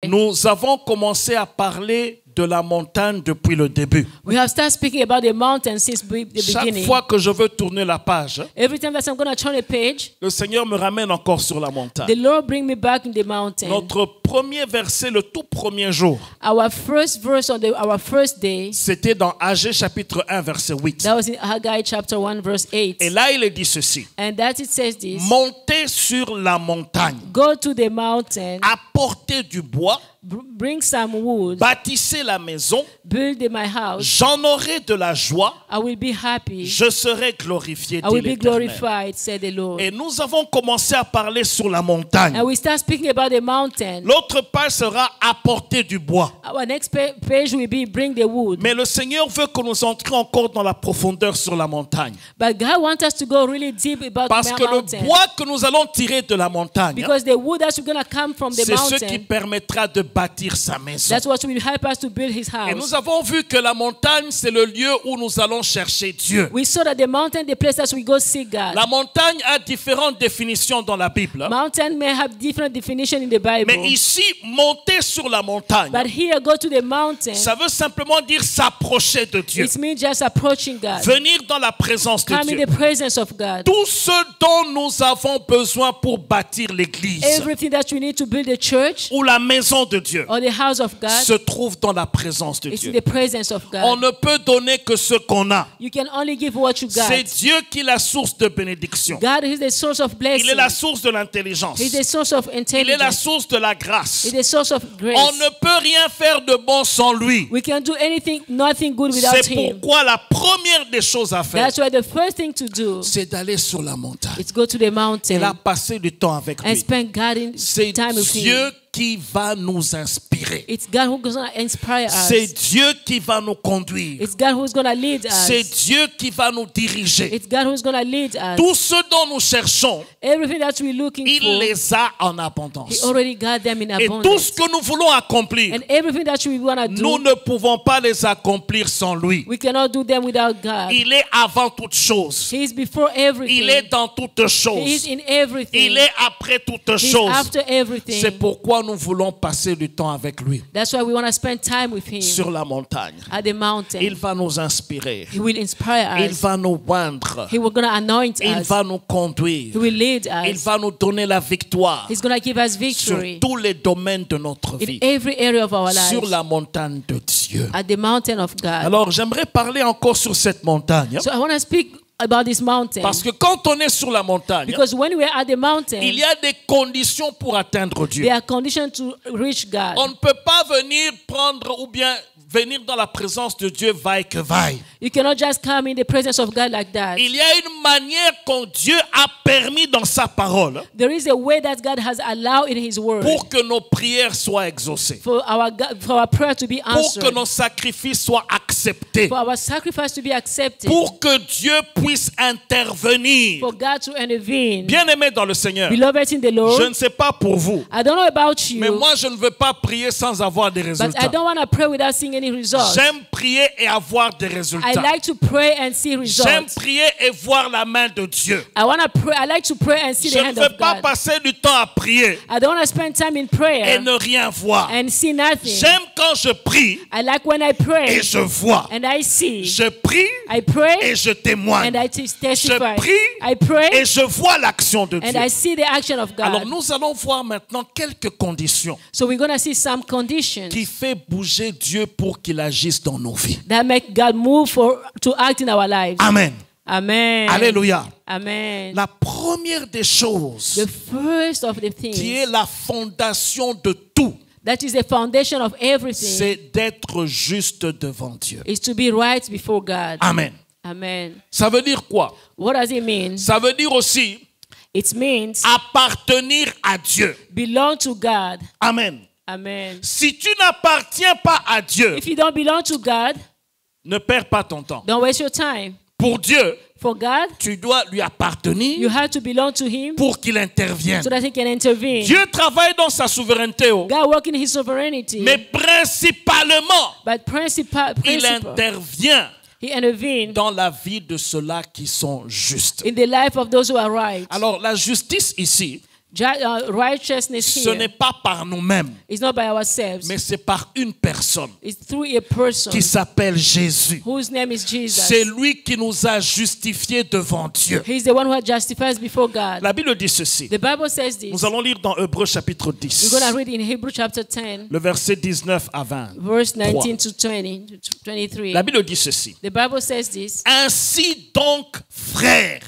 Nous avons commencé à parler de la montagne depuis le début. We have started speaking about the mountain since the Chaque beginning. fois que je veux tourner la page, Every time that I'm going to turn a page, le Seigneur me ramène encore sur la the montagne. Lord bring me back in the mountain. Notre premier verset, le tout premier jour, Our first verse on our first day, c'était dans Agé chapitre 1, verset 8. that was in Haggai chapter 1 verse 8. Et là, il est dit ceci. And that it says this: Montez sur la montagne, go to the mountain, apportez du bois, bring some wood, bâtissez la maison, build my house. j'en aurai de la joie, I will be happy. je serai glorifié, I dit will be l'Éternel. glorified, said the Lord. Et nous avons commencé à parler sur la montagne. And we start speaking about the mountain. L'autre page sera apporter du bois. Our next page will be bring the wood. Mais le Seigneur veut que nous entrions encore dans la profondeur sur la montagne. But God wants us to go really deep about Parce the que le mountain. bois que nous allons tirer de la montagne, Because the wood that's going to come from the c'est ce qui mountain, permettra de bâtir sa maison. that's what will help us to build his Et nous house. avons vu que la montagne, c'est le lieu où nous allons chercher Dieu. We saw that the mountain, the place that we go see God. La montagne a différentes définitions dans la Bible. Mountain may have different definition in the Bible. Mais ici, monter sur la montagne, But here, go to the mountain. ça veut simplement dire s'approcher de Dieu. It means just approaching God. Venir dans la présence de Come in Dieu. the presence of God. Tout ce dont nous avons besoin pour bâtir l'église Everything that we need to build a church ou la maison de Dieu or the house of God, se trouve dans la présence de it's in Dieu. the presence of On God. ne peut donner que ce qu'on a. You can only give what you C'est got. Dieu qui est la source de bénédiction. God is the source of Il est blessing. la source de l'intelligence. He's the source of Il est la intelligence. source de la grâce. He's the source of grace. On ne peut rien faire de bon sans lui. We can do nothing good without C'est him. pourquoi la première des choses à faire, That's why the first thing to do c'est d'aller sur la montagne is go to the et mountain là passer du temps avec and lui. spend C'est time with him. Dieu qui va nous inspirer. It's God who's going to inspire C'est us. Dieu qui va nous conduire. It's God who's going to lead C'est us. Dieu qui va nous diriger. It's God who's going to lead us. Tout ce dont nous cherchons, Everything that we're looking il for, les a en He abondance. already got them in Et tout abundance. ce que nous voulons accomplir, And everything that we want to nous do, ne pouvons pas les accomplir sans lui. we cannot do them without God. Il est avant toute chose. He is before everything. Il est dans toutes He is choses. in everything. Il est après toutes He is choses. after everything. C'est pourquoi nous voulons passer du temps avec lui That's why we want to spend time with him sur la montagne. at the mountain. Il va nous inspirer. He will inspire Il us. va nous oindre. He will gonna anoint Il us. va nous conduire. He will lead Il us. va nous donner la victoire He's gonna give us sur victory tous les domaines de notre in vie. every area of our Sur lives la montagne de Dieu. at the mountain of God. Alors j'aimerais parler encore sur cette montagne. So I want to speak about this mountain Parce que quand on est sur la montagne, because when we are at the mountain, il y a des conditions pour atteindre Dieu. they are conditioned to reach God. On ne peut pas venir prendre ou bien venir dans la présence de Dieu vaille que vaille. You cannot just come in the presence of God like that. Il y a une manière que Dieu a permis dans sa parole There is a way that God has allowed in His Word pour que nos prières soient exaucées, for our prayer to be pour answered, que nos sacrifices soient acceptés, for our sacrifice to be accepted, pour que Dieu puisse intervenir. for God to intervene. Bien-aimés dans le Seigneur, Beloved in the je Lord, ne sais pas pour vous, I don't know about mais you, moi je ne veux pas prier sans avoir des but I résultats. don't want to pray without seeing any results. J'aime prier et avoir des I résultats. like to pray and see J'aime results. prier et voir la main de Dieu. I like to pray and see Je the ne hand veux of pas God. passer du temps à prier I don't want to spend time in et prayer ne rien voir. and see nothing. J'aime quand je prie I like when I pray et je vois. and I see. Je prie I pray et je témoigne. and I testify. Je prie I pray et je vois l'action de and Dieu. I see the action of Alors God. nous allons voir maintenant quelques conditions So we're going to see some conditions qui fait bouger Dieu pour qu'il agisse dans nos vies. that make God move to act in our lives. Amen. Amen. Alléluia. Amen. La première des choses The first of the qui est things la fondation de tout, that is the foundation of everything c'est d'être juste devant Dieu. is to be right before God. Amen. Amen. Ça veut dire quoi? What does it mean? Ça veut dire aussi It means appartenir à Dieu. belong to God. Amen. Amen. Si tu n'appartiens pas à Dieu, If you don't belong to God, ne perds pas ton temps. don't waste your time. Pour Dieu, For God, tu dois lui appartenir you have to belong to Him pour qu'il intervienne. so that He can intervene. Dieu travaille dans sa souveraineté, God work in His sovereignty, mais principalement, but il intervient He intervened dans la vie de ceux-là qui sont justes. in the life of those who are right. Alors la justice ici, Righteousness Ce n'est here pas par nous-mêmes, is not by ourselves. mais c'est par une personne It's through a person qui s'appelle Jésus. whose name is Jesus. C'est lui qui nous a justifiés devant Dieu. He's the one who justifies before God. La Bible dit ceci. The Bible says this. Nous allons lire dans Hébreux chapitre We're 10, going to read in Hebrews chapter 10, le verset 19 à 20. verse 19 to 20, to 23. La Bible dit ceci. The Bible says this. Ainsi donc, frères,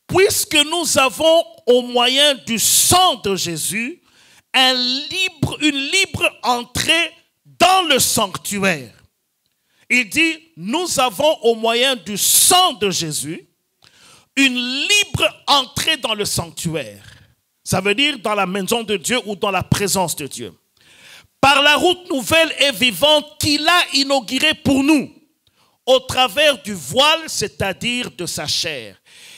puisque nous avons au moyen du sang de Jésus une libre entrée dans le sanctuaire. Il dit, nous avons au moyen du sang de Jésus une libre entrée dans le sanctuaire. Ça veut dire dans la maison de Dieu ou dans la présence de Dieu. Par la route nouvelle et vivante qu'il a inaugurée pour nous, au travers du voile, c'est-à-dire de sa chair.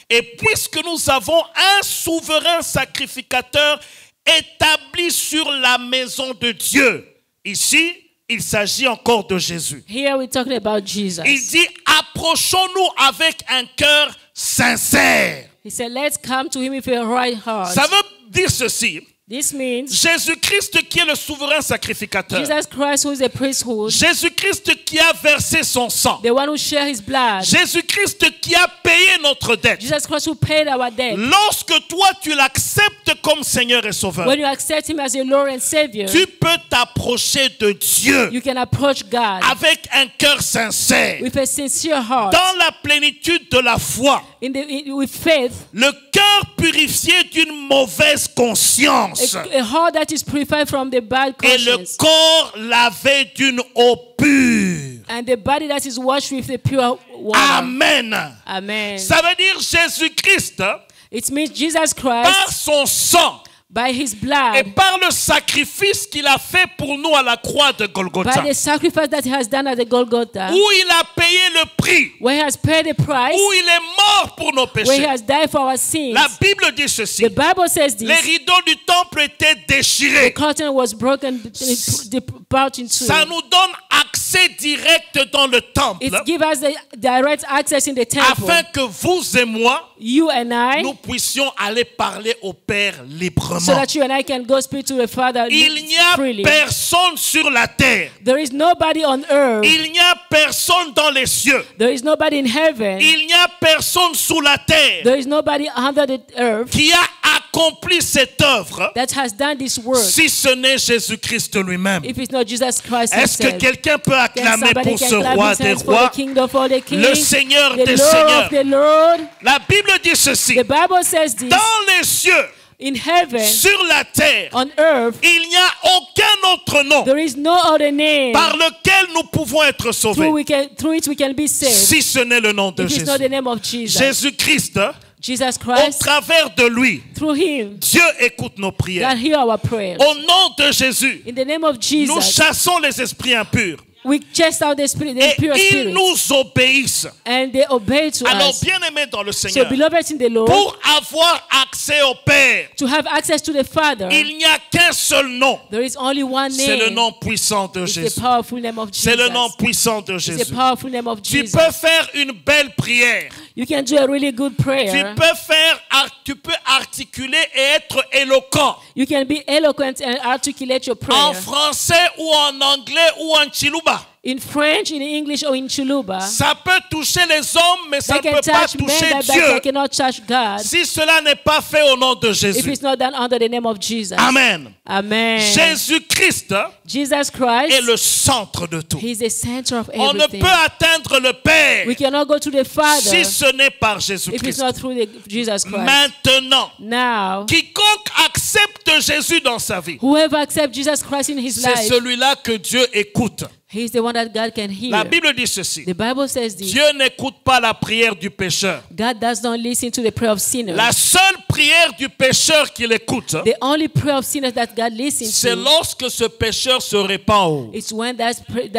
Et puisque nous avons un souverain sacrificateur établi sur la maison de Dieu, ici, il s'agit encore de Jésus. Here we're talking about Jesus. Il dit, approchons-nous avec un cœur sincère. He said, let's come to him with a right heart. Ça veut dire ceci. This means Jésus-Christ qui est le souverain sacrificateur. Jesus Christ, who is the priesthood, Jésus-Christ qui a versé son sang. the one who shared his blood. Jésus-Christ qui a payé notre dette. Jesus Christ who paid our debt. Lorsque toi tu l'acceptes comme Seigneur et Sauveur, When you accept him as your Lord and Savior, tu peux t'approcher de Dieu you can approach God avec un cœur sincère, with a sincere heart, dans la plénitude de la foi, with faith, le cœur purifié d'une mauvaise conscience a heart that is purified from the bad et le conscience, corps lavé d'une eau pure. and the body that is washed with the pure water. Amen. Amen. Ça veut dire Jésus-Christ, It means Jesus par Christ, son sang by his et blood, par le sacrifice qu'il a fait pour nous à la croix de Golgotha, by the sacrifice that he has done at the Golgotha, où il a payé le prix, where he has paid the price, où il est mort pour nos where he péchés. has died for our sins. La Bible dit ceci. The Bible says Les this. rideaux du temple étaient The déchirés. curtain was broken apart in Ça two. nous donne accès direct dans le temple It gives us the direct access in the temple. afin que vous et moi, You and I, nous puissions aller parler au Père so librement. that you and I can go speak to the Father Il n'y a freely. personne sur la terre. There is nobody on earth. Il n'y a personne dans les cieux. There is nobody in heaven. Il n'y a personne sous la terre There is nobody under the earth qui a accompli cette œuvre that has done this work. si ce n'est Jésus-Christ lui-même. If it's not Jesus Christ Est-ce que himself. quelqu'un peut Then acclamer somebody pour can ce clap roi his des hands for rois, the kingdom for the king, le Seigneur the des Lord seigneurs? of the Lord. La Bible dit ceci. The Bible says this. Dans les cieux, In heaven, sur la terre, on earth, il n'y a aucun autre nom there is no other name par lequel nous pouvons être sauvés, through which we can be saved. si ce n'est le nom de If it's not the Jésus. name of Jesus. Jésus-Christ, Jesus au Christ, travers de lui, through him, Dieu écoute nos prières. God hear our prayers. Au nom de Jésus, In the name of nous Jesus, chassons les esprits impurs we chase out the spirit, the et impure ils spirits, nous obéissent. and they obey to Alors, us. bien-aimés dans le So, Seigneur, beloved in the Lord, pour avoir accès au Père, to have access to the Father, il n'y a qu'un seul nom. there is only one C'est le name. nom puissant de It's the Jésus. powerful name of C'est le nom Jesus. puissant de It's the Jésus. powerful name of Tu Jesus. peux faire une belle prière. You can do a really good Tu prayer. tu peux articuler et être éloquent. You can be eloquent and articulate your En prayer. français ou en anglais ou en chiluba. In French, in English, or in Chuluba. Ça peut toucher les hommes, mais ça They ne can peut pas touch men, toucher but they Dieu cannot touch God si cela n'est pas fait au nom de if Jésus. it's not done under the name of Jesus. Amen. Amen. Jésus-Christ Jesus est Christ, le centre de tout. He's the center of On ne everything. peut atteindre le Père We cannot go to the Father si ce n'est par if it's Jésus-Christ. not through Jesus Christ. Maintenant, Now, quiconque accepte Jésus dans sa vie, whoever accepts Jesus Christ in his c'est life, celui-là que Dieu écoute. He's the one that God can hear. La Bible dit ceci. The Bible says this. Dieu n'écoute pas la prière du pécheur. God does not listen to the prayer of sinners. La seule prière du pécheur qu'il écoute, The only prayer of sinners that God listens c'est to lorsque ce pécheur se répand is when that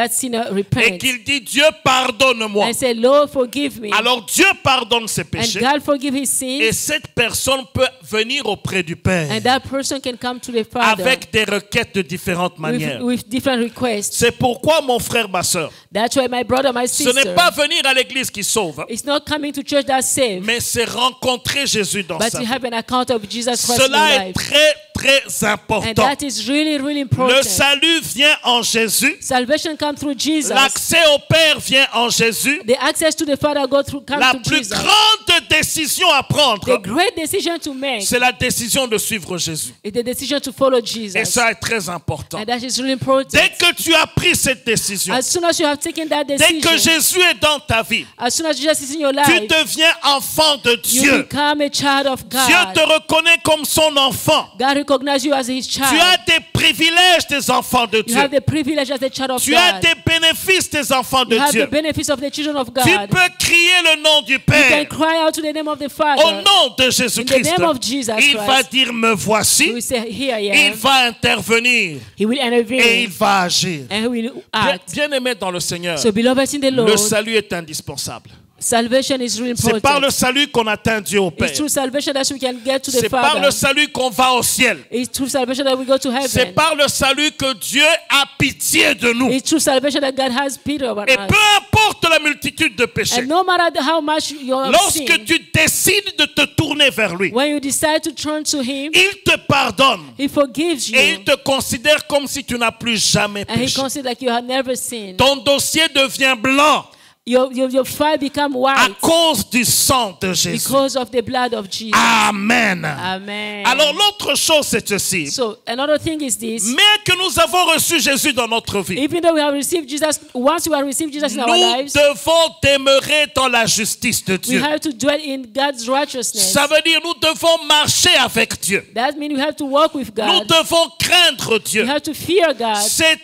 sinner et repents qu'il dit Dieu pardonne-moi. and say, Lord, forgive me. Alors Dieu pardonne ses And péchés God forgive his et sins. cette personne peut venir auprès du Père And that person can come to the Father avec des requêtes de différentes manières. with different requests. C'est pourquoi pourquoi, mon frère, ma soeur, That's why, my brother, my ce n'est sister, pas venir à l'église qui sauve, it's not coming to church that saves, mais c'est rencontrer Jésus dans but sa to vie. have an account of Jesus Christ in Cela your est life. très And important. that is really, really Le important. salut vient en Jésus. Salvation comes through Jesus. L'accès au Père vient en Jésus. The access to the Father comes La through plus Jesus. grande décision à The prendre, great decision to make c'est la décision de suivre Jésus. is the decision to follow Et Jesus. ça est très important. And that is really important. Dès que tu as pris cette décision, As soon as you have taken that dès decision, que Jésus est dans ta vie, as soon as Jesus is in your tu life, deviens enfant de you Dieu. become a child of Dieu God. te reconnaît comme son enfant. God recognizes you as His Tu as child. des privilèges des enfants de You Dieu. have the privilege as a child of Tu as God. des bénéfices des enfants de You have the Dieu. benefits of the children of Tu God. peux crier le nom du You can Père. cry out to the name of the Au Father. nom de In the Jésus-Christ, name of Jesus il va Christ. dire me He voici. will say, Here I Il am. va intervenir He will et il intervene va agir. and He will act. Bien-aimé dans le Seigneur, So, beloved in the le Lord, salut est indispensable. salvation is really C'est par le important. salut qu'on atteint Dieu au Père. It's through salvation that we can get to the C'est par Father. le salut qu'on va au ciel. It's through salvation that we go to C'est heaven. par le salut que Dieu a pitié de nous. It's through salvation that God has pity over Et us. peu importe la multitude de péchés, And no matter how much you have lorsque sinned, tu décides de te tourner vers lui, when you decide to turn to Him, il te pardonne He forgives et il you. te considère comme si tu n'as plus jamais And He péché. considers like you have never sinned. Ton dossier devient blanc Your file become à white cause du sang de Jésus. because of the blood of Jesus. Amen. Amen. Alors l'autre chose c'est ceci. So another thing is this. Mais que nous avons reçu Jésus dans notre vie, Even though we have received Jesus, once we have received Jesus in our nous lives, devons demeurer dans la justice de we Dieu. have to dwell in God's righteousness. Ça veut dire nous devons marcher avec Dieu. That means we have to walk with Nous God. devons craindre Dieu. We have to fear God. C'est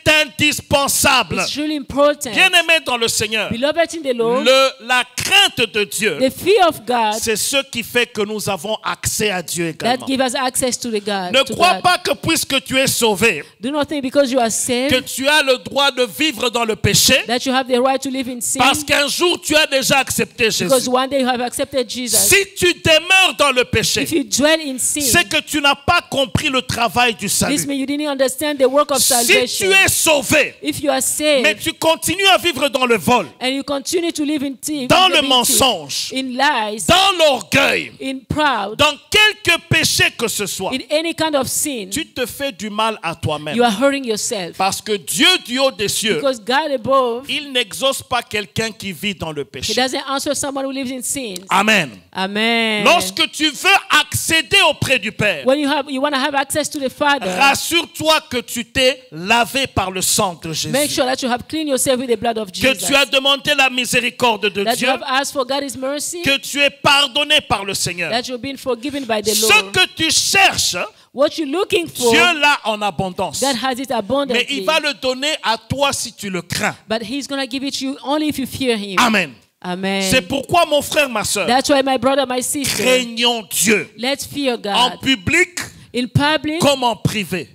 indispensable. It's really important. Bien-aimé dans le Seigneur, Beloved in the Lord, la crainte de Dieu, the fear of God c'est ce qui fait que nous avons accès à Dieu that également. gives us access to the God. Ne to crois God. pas que puisque tu es sauvé, Do not think because you are que saved tu as le droit de vivre dans le péché, that you have the right to live in sin. parce qu'un jour tu as déjà accepté Because Jésus. one day you have accepted Jesus. Si tu demeures dans le péché, If you dwell in sin, c'est que tu n'as pas compris le travail du this salut. means you didn't understand the work of Si salvation. tu es sauvé, If you are saved mais tu continues à vivre dans le vol, and you continue to live in sin, dans le mensonge, in lies, dans l'orgueil, in proud, dans quelque péché que ce soit, in any kind of sin, tu te fais du mal à toi-même. you are hurting yourself. Parce que Dieu du haut des cieux, Because God above, il n'exauce pas quelqu'un qui vit dans le He péché. doesn't answer someone who lives in sin. Amen. Amen. Lorsque tu veux accéder auprès du Père, When you want to have access to the Father, rassure-toi que tu t'es lavé par le sang de make Jésus. sure that you have cleaned yourself with the blood of Que Jesus. tu as demandé la miséricorde de That you Dieu. have asked for God's mercy. Que tu es pardonné par le Seigneur. That you've been forgiven by the Ce Lord. que tu cherches, What you're looking for, Dieu l'a en abondance. God has it Mais abundantly. il va le donner à toi si tu le crains. But He's going to give it to you only if you fear Him. Amen. Amen. C'est pourquoi, mon frère, ma soeur, That's why, my brother, my sister, craignons Dieu let's fear en God. public In public, comme en privé.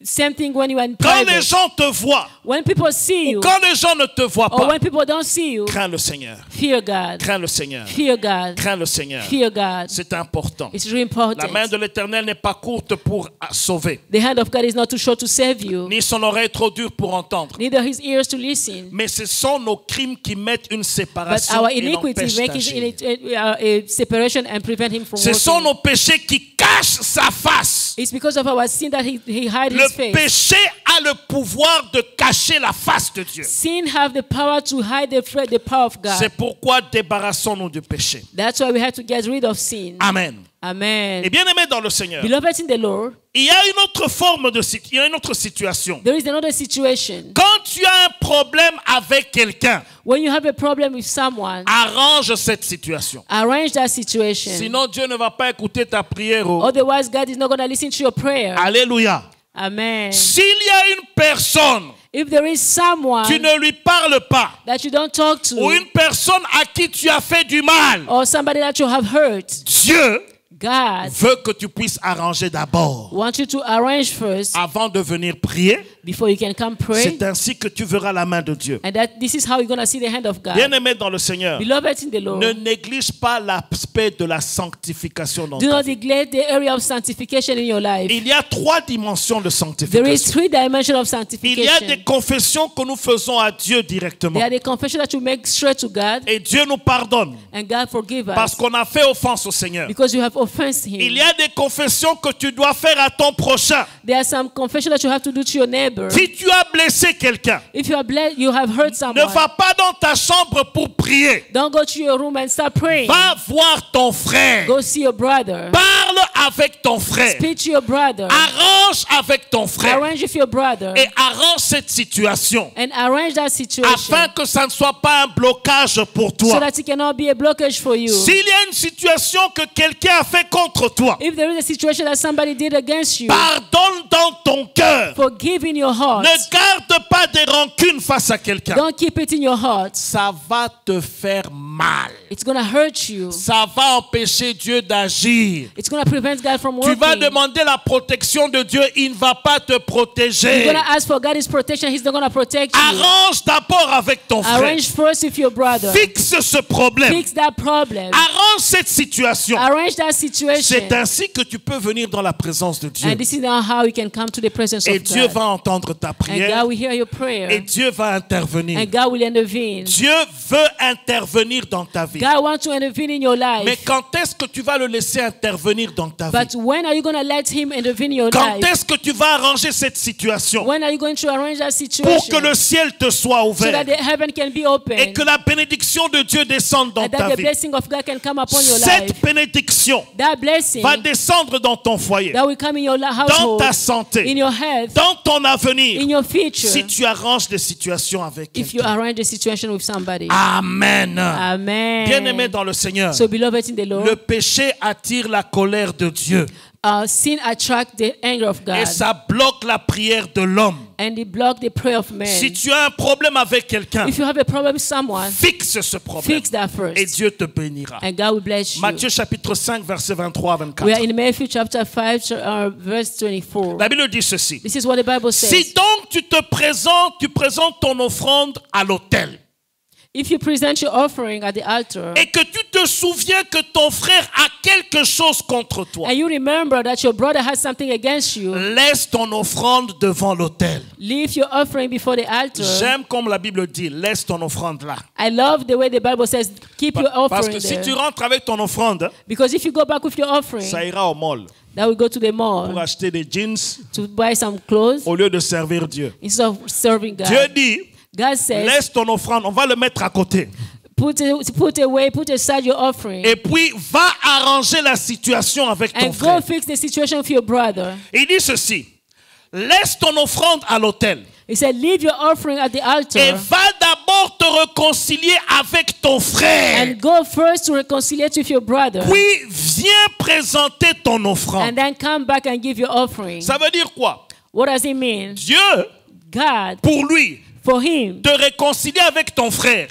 same thing when you are in Quand les private. gens te voient, When people see you, quand les gens ne te voient or pas, when people don't see you, crains le Seigneur. fear God. Crains le Seigneur. Fear God. Crains le Seigneur. Fear God. C'est important. It's really La main important. de l'Éternel n'est pas courte pour sauver, The hand of God is not too short to save you, ni son oreille trop dure pour entendre. neither His ears to listen. Mais ce sont nos crimes qui mettent une But séparation our et iniquity l'empêchent makes d'agir. a separation and prevent Him from Ce sont working. nos péchés qui cachent sa face. It's because of our sin that He hide Le His face. péché a le pouvoir de cacher la face de Dieu. Sin have the power to hide the power of God. C'est pourquoi débarrassons-nous du péché. That's why we have to get rid of sin. Amen. Amen. Et bien aimé dans le Seigneur, Beloved in the Lord, il y a une autre forme il y a une autre situation. there is another situation. Quand tu as un problème avec quelqu'un, When you have a problem with someone, arrange cette situation. arrange that situation. Sinon Dieu ne va pas écouter ta prière. Otherwise, God is not going to listen to your prayer. Alléluia. Amen. S'il y a une personne, If there is someone tu ne lui parles pas, that you don't talk ou to, une personne à qui tu as fait du mal, or somebody that you have hurt, Dieu God veut que tu puisses arranger d'abord wants you to arrange first avant de venir prier. before you can come pray. C'est ainsi que tu verras la main de Dieu. And that this is how you're going to see the hand of God. Bien-aimé dans le Seigneur, Beloved in the Lord, ne néglige pas l'aspect de la sanctification dans do ta not vie. neglect the area of sanctification in your life. Il y a 3 dimensions de There is sanctification. 3 dimensions of Il y a sanctification. des confessions que nous faisons à Dieu directement. There are the confession that you make straight to God, Et Dieu nous pardonne and God forgive parce us qu'on a fait offense au Seigneur. because you have offensed Il Him. y a des confessions que tu dois faire à ton prochain. There are some confession that you have to do to your neighbor. Si tu as blessé quelqu'un, If you have hurt ne someone, va pas dans ta chambre pour prier. don't go to your room and start praying. Va voir ton frère. Go see your brother. Parle avec ton frère. Speak to your brother. Arrange avec ton frère. Arrange with your brother. Et arrange cette situation And arrange that situation afin que ça ne soit pas un blocage pour so toi. that it cannot be a blockage for you. S'il y a une situation que quelqu'un a fait contre toi, If there is a situation that somebody did against you, pardonne dans ton cœur. forgive in your heart. Ne garde pas des rancunes face à quelqu'un. Don't keep it in your heart. Ça va te faire mal. It's going to hurt you. Ça va empêcher Dieu d'agir. It's going to prevent God from Tu working. vas demander la protection de Dieu, il ne va pas te You're protéger. going to ask for God's protection. He's not going to protect you. Arrange d'abord avec ton frère. Arrange first with your brother. Fixe ce problème. Fix that problem. Arrange cette situation. Arrange that situation. C'est ainsi que tu peux venir dans la présence de Dieu. And this is now how you can come to the presence Et of Dieu God. va entendre ta And prière. God will hear your prayer. Et Dieu va intervenir. And God will intervene. Dieu veut intervenir dans ta vie. God wants to intervene in your Mais life. quand est-ce que tu vas le laisser intervenir dans ta vie? But when are you going to let Him intervene in your Quand life? est-ce que tu vas arranger cette situation When are you going to arrange that pour situation que le ciel te soit so ouvert that the heaven can be open et que la bénédiction de Dieu descende dans and that ta the vie? blessing of God can come upon your Cette life? bénédiction That blessing va descendre dans ton foyer, that will come in your dans household, ta in santé, your health, dans ton avenir, in your future, si tu arranges des situations avec if you quelqu'un. arrange the situation with somebody. Amen. Amen. Bien-aimé dans le Seigneur, So, beloved in the Lord, le péché attire la colère de Dieu sin attracts the anger of et God, ça bloque la prière de l'homme. and it blocks the prayer of man. Si tu as un problème avec quelqu'un, If you have a problem with someone, fixe ce problème fix that et first, Dieu te bénira. and God will bless you. Matthieu chapitre 5 verset 23 à We are 24. in Matthew chapter 5, verse 24. La Bible dit ceci. This is what the Bible says. Si donc tu présentes ton offrande à l'autel If you present your offering at the altar, et que tu te souviens que ton frère a quelque chose contre toi, and you remember that your brother has something against you, laisse ton offrande devant l'autel. leave your offering before the altar. J'aime comme la Bible dit, laisse ton offrande là. I love the way the Bible says, keep your Parce offering que si there. tu rentres avec ton offrande, Because if you go back with your offering, ça ira au mall that will go to the pour mall acheter des jeans to buy some clothes au lieu de servir Dieu. instead of serving God. Dieu dit, God says, laisse ton offrande, on va le mettre à côté. put aside your offering, Et puis, va arranger la situation avec ton and frère. go fix the situation with your brother. Il dit ceci, laisse ton offrande à l'autel He said, leave your offering at the et altar va d'abord te réconcilier avec ton frère. and go first to reconcile with your brother, Puis, viens présenter ton offrande. and then come back and give your offering. Ça veut dire quoi? What does it mean? Dieu, God, pour lui, for him, te réconcilier avec ton frère,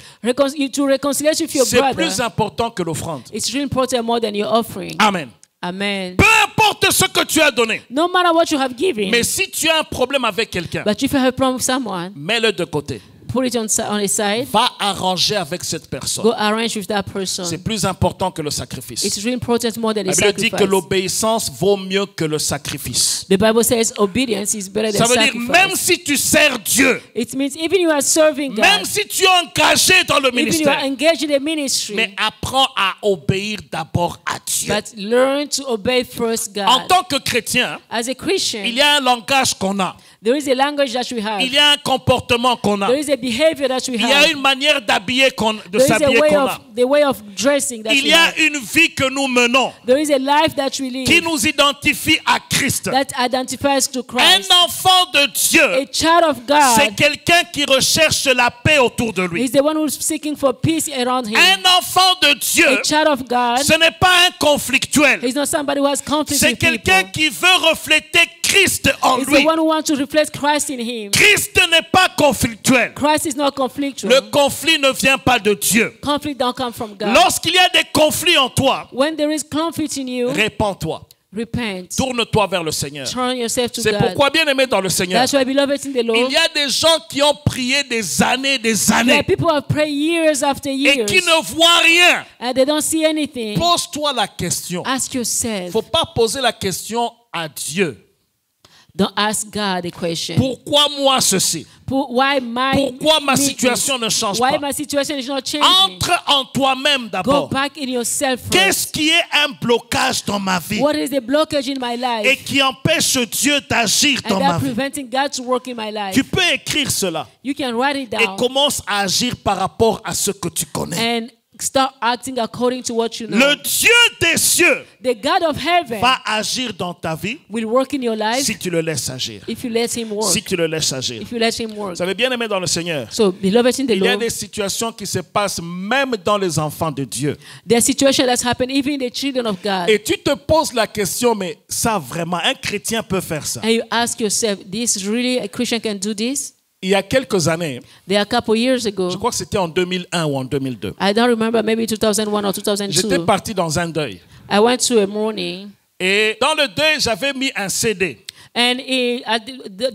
to reconcile with your c'est brother, plus important que l'offrande. it's really important more than your offering. Amen. Amen. Peu importe ce que tu as donné, No matter what you have given, mais si tu as un problème avec quelqu'un, but if you have a problem with someone, mets-le de côté. put it on the side. Va arranger avec cette personne. Go arrange with that person. C'est plus important que le sacrifice. It's really important more than the La Bible dit que sacrifice. l'obéissance vaut mieux que le sacrifice. The Bible says obedience is better Ça than veut dire, sacrifice. même si tu sers Dieu, It means even you are serving God, même si tu es engagé dans le even you are ministère, engaged in the ministry, mais apprends à obéir d'abord à Dieu. but learn to obey first God. En tant que chrétien, As a Christian, il y a un langage qu'on a. there is a language that we have. Il y a un comportement qu'on a. There is a behavior that we Il y a have. une manière d'habiller de There is a s'habiller way qu'on of a. the way of dressing that Il we y a have. une vie que nous menons There is a life that we qui live nous identifie à Christ. that identifies to Un Christ. enfant de A Dieu, child of c'est God quelqu'un qui recherche la paix autour de lui. is the one who's seeking for peace around him. Un enfant de Dieu, A child of God ce n'est pas un conflictuel. He's not somebody who has conflict C'est with people. quelqu'un qui veut refléter Christ en He's lui. the one who wants to reflect Christ in him. Christ n'est pas conflictuel. Christ is not conflictual. Le conflit ne vient pas de Dieu. Conflict don't come from God. Lorsqu'il y a des conflits en toi, When there is conflict in you, répands-toi. repent. Tourne-toi vers le Seigneur. Turn yourself to C'est God. pourquoi, bien-aimé dans le Seigneur, That's why, beloved in the Lord, il y a des gens qui ont prié des années, there are people who have prayed years after et years qui ne voient rien. and they don't see anything. Pose-toi la question. Ask Il ne yourself. faut pas poser la question à Dieu. Don't ask God a question. Pourquoi moi ceci? Why Pourquoi ma me situation is- ne change Why pas? my situation is not changing? Entre en toi-même Go d'abord. back in yourself Qu'est-ce first. qui est un blocage dans ma vie What is the blockage in my et life qui empêche Dieu d'agir and dans ma that vie? preventing God to work in my life? Tu peux écrire cela You can write it et down commence à agir par rapport à ce que tu connais. and start acting according to what you know. Le Dieu des cieux The God of heaven va agir dans ta vie will work in your life si tu le laisses agir. if you let him work. Si tu le laisses agir. If you let him work. Vous savez, bien aimé dans le Seigneur, So, beloved in the il y a Lord, des situations qui se passent même dans les enfants de Dieu. there are situations that happen even in the children of God. Et tu te poses la question, mais ça vraiment, un chrétien peut faire ça. And you ask yourself, this really a Christian can do this? Il y a quelques années, There are a couple years je ago, crois que c'était en 2001 ou en 2002, I don't remember, maybe 2001 or j'étais 2002. parti dans un deuil. I went to a mourning, Et dans le deuil, j'avais mis un CD. and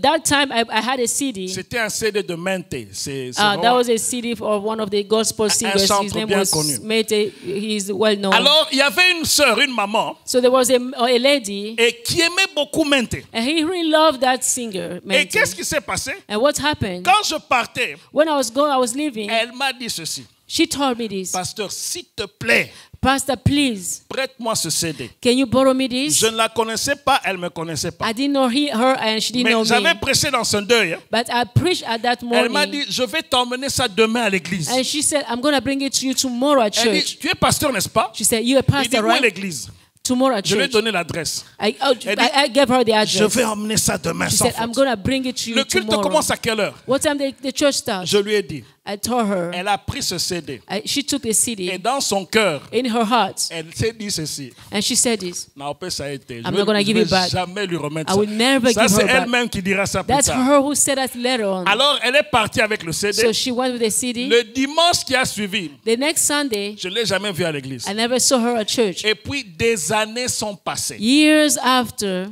that time I had a CD. C'était un CD de Mente. C'est That vraiment- was a CD of one of the gospel singers. His chanteur name bien was connu. Mete. He's well known. Alors, il y avait une sœur, une maman, So there was a lady, et qui aimait beaucoup Mente. and he really loved that singer, Et Mete. qu'est-ce qui s'est passé? And what happened? Quand je partais, When I was leaving, elle m'a dit ceci. she told me this. Pasteur, s'il te plaît, Pastor, please, prête-moi ce CD. can you borrow me this? Je ne la connaissais pas, elle ne me connaissait pas. I didn't know her and she didn't Mais know j'avais me. prêché dans son deuil. Hein. But I preached at that Elle m'a morning. dit, je vais t'emmener ça demain à l'église. And she said, I'm going to bring it to you tomorrow at Elle dit, church. tu es pasteur, n'est-ce pas? She said, you're a Il dit, pastor, où est right? l'église? Tomorrow at Je lui ai church. donné l'adresse. I Elle dit, I gave her the Je address. vais emmener ça demain She sans said, I'm faute. going to bring it to you Le culte tomorrow. commence à quelle heure? What time the church starts? Je lui ai dit. I told her. Elle a pris ce CD. She took the Et CD dans son cœur, in her heart. elle s'est dit ceci. And she said this. Non, ça a été. I'm not gonna give it back. Jamais lui remettre I ça. will never Ça, give c'est her back. elle-même qui dira ça plus That's tard. her who said that later on. Alors, elle est partie avec le CD. So she went with the CD. Le dimanche qui a suivi, The next Sunday, je ne l'ai jamais vue à l'église. I never saw her at church. Et puis, des années sont passées. Years after,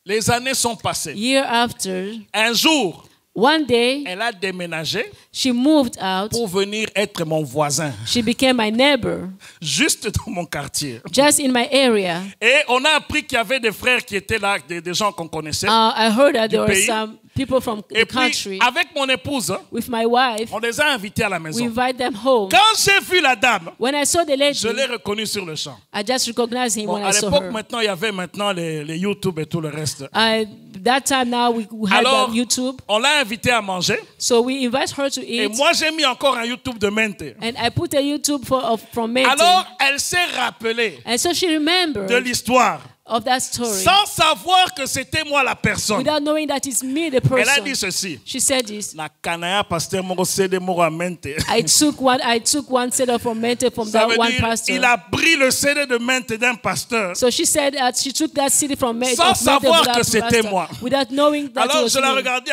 Les années sont passées. year after, Un jour, one day, elle a déménagé she moved out. pour venir être mon voisin, She became my neighbor, juste dans mon quartier. just in my area. Et on a appris qu'il y avait des frères qui étaient là, des gens qu'on connaissait. I heard that there were pays. some people from Et the puis, country. avec mon épouse, hein, With my wife, on les a invités à la we maison. invite them home. Quand j'ai vu la dame, When I saw the lady, je l'ai reconnue sur le champ. I just recognized him Bon, when à I saw l'époque, her. maintenant, il y avait les YouTube et tout le reste. That time now we had Alors, YouTube. on l'a invitée à manger. So we invite her to Et eat. moi, j'ai mis encore un YouTube de Mente. And I put a YouTube from Mete. Alors, elle s'est rappelée And so she de remembered l'histoire, of that story sans savoir que c'était moi la personne. without knowing that it's me, the Elle a dit person. ceci. She said this. Na kanaya pasteur moko CD moko a Mente. I took one set from Mete from Ça that veut one dire, pastor. il a pris le CD de Mente d'un pasteur. So she said that she took that CD from Mete. Sans of Mete savoir without que c'était pastor, moi. Without knowing that it Alors, was je la me. regardais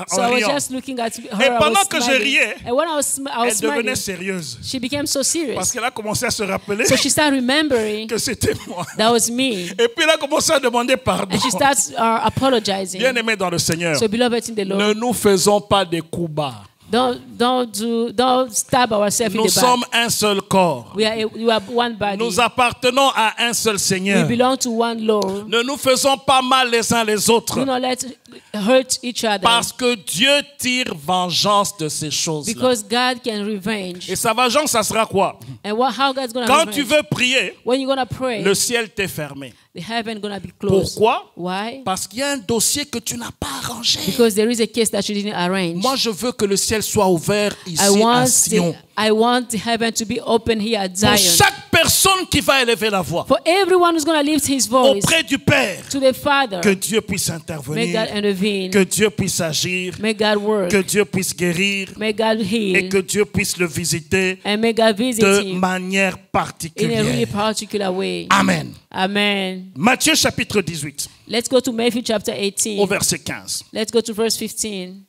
So en I was riant. just looking at her. Et I pendant was que je smiling. riais, And when I was Elle smiling, devenait sérieuse. she became so Parce serious. qu'elle a commencé à se rappeler So she started remembering que c'était moi. that was me. Et puis elle a commencé à demander pardon. And she starts apologizing. Bien aimé dans le Seigneur, So beloved in the Lord, ne nous faisons pas des coups bas. don't stab ourselves in Nous the back. sommes un seul corps. We are one body. Nous appartenons à un seul We Seigneur. belong to one Lord. Ne nous faisons pas mal les uns les Do autres. not let hurt each other. Parce que Dieu tire vengeance de ces choses-là. Because God can revenge. Et sa vengeance, ça sera quoi? And how God's going to Quand revenge? tu veux prier, When you're going to pray, le ciel t'est fermé. the heaven going to be closed. Pourquoi? Why? Parce qu'il y a un dossier que tu n'as pas arrangé. Because there is a case that you didn't arrange. Moi, je veux que le ciel soit ouvert ici à Sion. I want heaven to be open here at Pour Zion. chaque personne qui va élever la voix For everyone who's going to lift his voice auprès du Père, to the Father, que Dieu puisse may God intervenir, intervene, que Dieu puisse agir, may God work, que Dieu puisse guérir may God et heal, que Dieu puisse le visiter and may God visit de him manière in a really particulière. particular way. Amen. Amen. Matthieu chapitre 18 Let's go to Matthew chapter au 18. verset 15. Let's go to verse 15.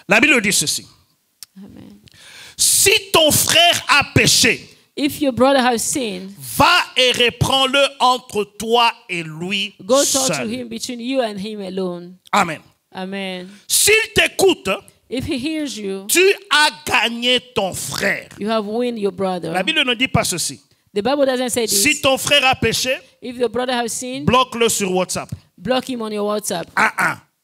La Bible dit ceci. Amen. Si ton frère a péché, If your brother has sinned, va et reprends-le entre toi et lui go talk to seul. him between you and him alone. Amen. Amen. S'il t'écoute, If he hears you, tu as gagné ton frère. you have won your brother. La Bible ne dit pas ceci. The Bible doesn't say this. Si ton frère a péché, If your brother has sinned, bloque-le sur WhatsApp. block him on your WhatsApp.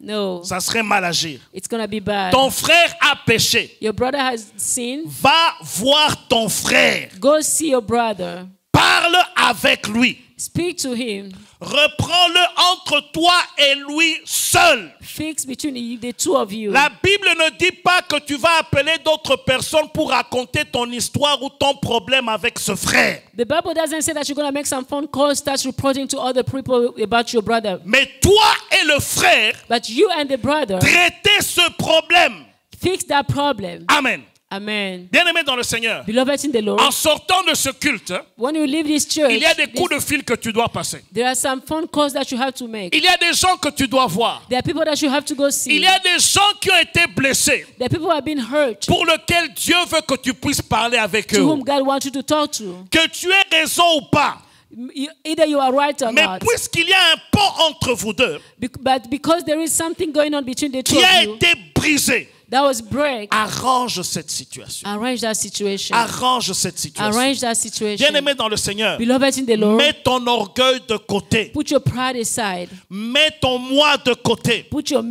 No, Ça serait mal agir. it's going to be bad. Ton frère a péché. Your brother has sinned, Va voir ton frère. go see your brother. Parle avec lui. Speak to him. Reprends-le entre toi et lui seul. Fix between the two of you. La Bible ne dit pas que tu vas appeler d'autres personnes pour raconter ton histoire ou ton problème avec ce frère. The Bible doesn't say that you're going to make some phone calls, start reporting to other people about your brother. Mais toi et le frère, But you and the brother, traitez ce problème. fix that problem. Amen. Amen. Bien-aimé dans le Seigneur, Beloved in the Lord, en sortant de ce culte, when you leave this church, il y a des coups de fil que tu dois passer. there are some phone calls that you have to make. Il y a des gens que tu dois voir. There are people that you have to go see. Il y a des gens qui ont été blessés, There are people who have been hurt, pour lesquels Dieu veut que tu puisses parler avec to eux. whom God wants you to talk to. Que tu aies raison ou pas. Either you are right or Mais not. puisqu'il y a un pont entre vous deux But because there is something going on between the two qui a of you été brisé, that was break, arrange cette situation. arrange that situation. Arrange cette situation. Arrange that situation. Bien-aimé dans le Seigneur, Beloved in the Lord, mets ton orgueil de côté. put your pride aside. Mets ton moi de côté. Put your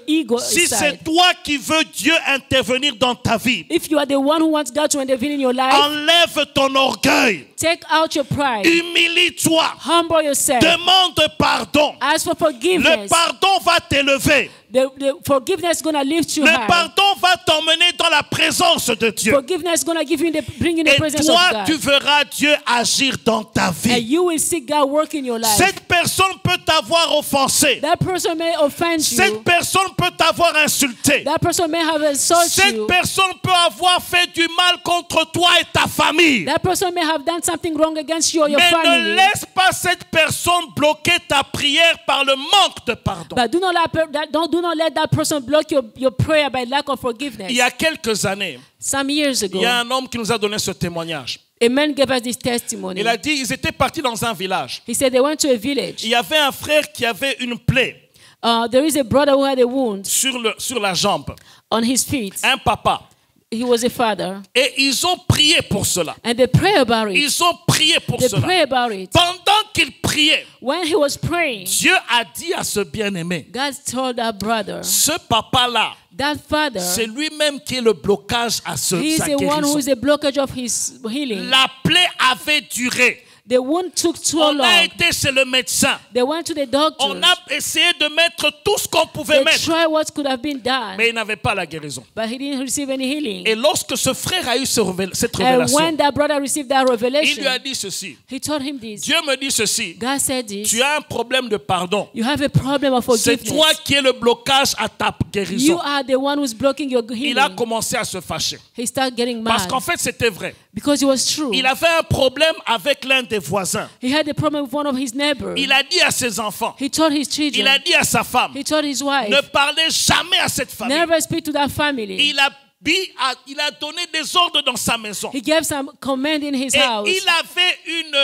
ego Si aside. c'est toi qui veux Dieu intervenir dans ta vie, If you are the one who wants God to intervene in your life, enlève ton orgueil. take out your pride. Humilie-toi. Humble yourself. Demande pardon. Ask for Le forgiveness. pardon va t'élever. The forgiveness is going to lift you Le high. pardon va t'emmener dans la présence de Dieu. Forgiveness is going to bring you the Et presence toi, of tu God. verras Dieu agir dans ta And vie. you will see God work in your life. Cette personne peut t'avoir offensé. That person may offend Cette you. personne peut t'avoir insulté. That person may have insulted Cette you. personne peut avoir fait du mal contre toi et ta famille. That person may have done something wrong against you or your Mais ne family. laisse pas cette personne bloquer ta prière par le manque de pardon. But do not let that person block your prayer by lack of forgiveness. Il y a quelques années, Some years ago, il y a un homme qui nous a donné ce témoignage. a man gave us this testimony. Il a dit, ils étaient partis dans un village. He said they went to a village. Il y avait un frère qui avait une plaie There is a brother who had a wound sur la jambe. on his feet. Un papa. He was a father. Et ils ont prié pour cela. And they pray about it. Ils ont prié pour They cela. pray about it. Pendant qu'ils priaient, When he was praying, Dieu a dit à ce bien-aimé, God told that brother, ce papa-là, that father, c'est lui-même qui est le blocage à sa he is the one who guérison. is the blockage of his healing. La plaie avait duré. The wound took too On a long. été chez le médecin. They went to the doctor. On a essayé de mettre tout ce qu'on pouvait They mettre. tried what could have been done, Mais il n'avait pas la guérison. but he didn't receive any healing. Et lorsque ce frère a eu cette And révélation, when that brother received that il revelation, lui a dit ceci. he told him this. Dieu me dit ceci. God said this. Tu as un problème de pardon. You have a problem of C'est forgiveness. toi qui es le blocage à ta You guérison. are the one who's blocking your Il a healing. commencé à se fâcher. He started getting Parce mad qu'en fait, c'était vrai. because it was true. Il avait un problème avec l'un des voisins. He had a problem with one of his neighbors. Il a dit à ses enfants, He told his il a children, dit à sa femme, he told his wife, ne parlez jamais à cette famille. never speak to that family. Il a donné des ordres dans sa maison. He gave some command in his Et house. il avait une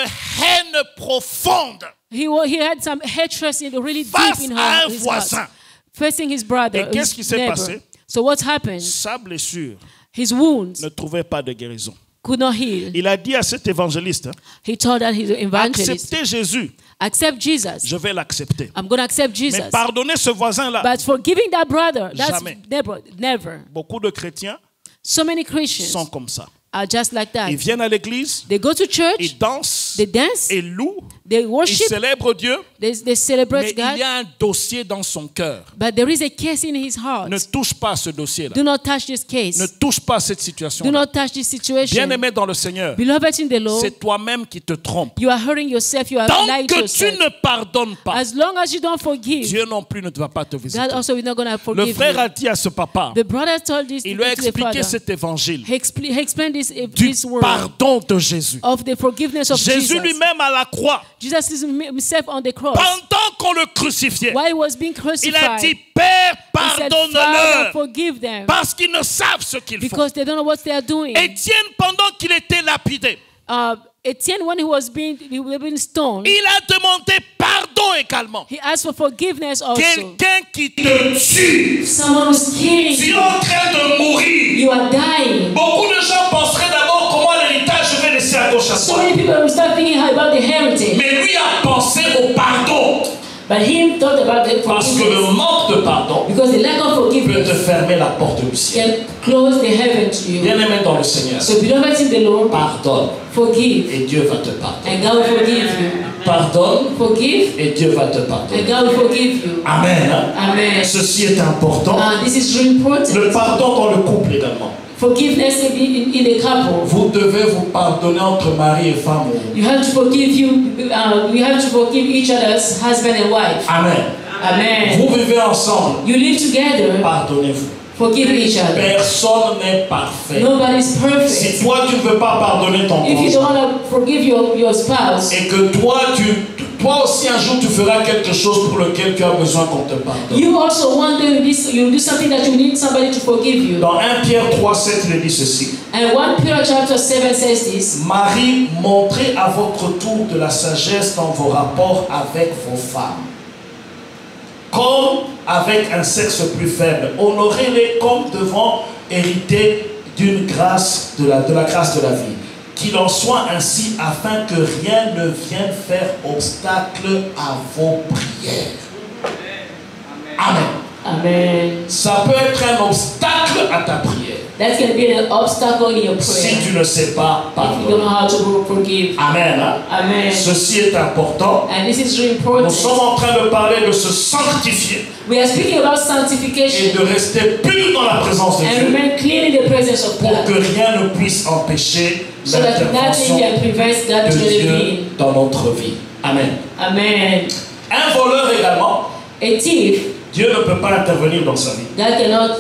haine profonde He had some hatred really deep face in à un his voisin. heart, facing his brother, Et qu'est-ce qui his s'est neighbor. passé? So what happened? Sa blessure His wounds ne trouvait pas de guérison. could not heal. Il a dit à cet évangéliste, He told that his evangelist, acceptez Jésus, accept Jesus. je vais l'accepter. I'm going to accept Mais Jesus. pardonnez ce voisin-là. But forgiving that brother, that's Jamais. never. Beaucoup de chrétiens So many Christians sont comme ça. are just like that. Ils viennent à l'église, They go to church, ils dansent, They dance, et louent, they ils worship, célèbrent Dieu, they mais celebrate il God. y a un dossier dans son cœur. But there is a case in his heart. Ne touche pas à ce dossier-là. Do not touch this Ne case. touche pas à cette Do situation. not touch this situation. Bien-aimé dans le Seigneur, Beloved in the Lord, c'est toi-même qui te trompes. you are hurting yourself. You are Tant lying que to tu yourself. ne pardonnes pas, As long as you don't forgive, Dieu non plus ne va pas te visiter. God also is not going to Le forgive frère you. a dit à ce papa, The brother told this il to lui a the expliqué father. cet évangile He explained du this word pardon de Jésus. of the forgiveness of Jésus Jesus. lui-même à la croix, Jesus himself on the cross, pendant qu'on le crucifiait, while he was being il crucified, a dit, Père, he said, Father, pardonne-leur, forgive them, parce qu'ils ne savent ce qu'ils font. because they don't know what they are doing. Étienne, pendant qu'il était lapidé, Etienne, when he was being stoned, il a demandé pardon également. he asked for forgiveness also. Quelqu'un qui te tue, Someone who's killing tu es you. en train de mourir. You are dying. Beaucoup de gens penseraient d'abord comment l'héritage je vais laisser à gauche à So droite. many people will start thinking about the heritage. Mais lui a pensé au pardon. But he thought about the Parce que forgiveness. le manque de pardon Because the lack of peut te forgiveness fermer la porte du ciel. can close the heaven to you. Bien-aimé dans le Seigneur, So beloved in the Lord, pardonne forgive. et Dieu va te pardonner. And God will forgive you. Pardonne Forgive. et Dieu va te pardonner. And God will forgive you. Amen. Amen. Ceci est important. This is really important. Le pardon dans le couple également. Forgiveness in a couple. Vous devez vous pardonner entre mari et femme. You have to forgive you have to forgive each other's husband and wife. Amen. Amen. Vous vivez ensemble. You live together. Pardonnez-vous. Forgive each other. Personne n'est parfait. Nobody's perfect. Si toi tu ne veux pas pardonner ton If you don't conjoint want to forgive your spouse, et que toi aussi un jour tu feras quelque chose pour lequel tu as besoin qu'on te pardonne. you also one day you'll do something that you need somebody to forgive you. Dans 1 Pierre 3,7 il est dit ceci. And 1 Peter chapter 7 says this. Marie, montrez à votre tour de la sagesse dans vos rapports avec vos femmes. Comme avec un sexe plus faible. Honorez-les comme devant hériter d'une grâce de la grâce de la vie. Qu'il en soit ainsi afin que rien ne vienne faire obstacle à vos prières. Amen. Amen. Ça peut être un obstacle à ta prière That can be an obstacle in your si prayer tu ne sais pas if you don't know pardonner. how to forgive. Amen. Amen. Ceci est important. And this is really Nous important. sommes en train de parler de se sanctifier We are speaking about et sanctification de rester pur dans la présence de and Dieu remain clean in the presence of pour God, que rien ne puisse empêcher so that l'intervention nothing can prevent God de to Dieu intervene. dans notre vie. Amen. Amen. Un voleur également, A thief, Dieu ne peut pas intervenir dans sa vie. God cannot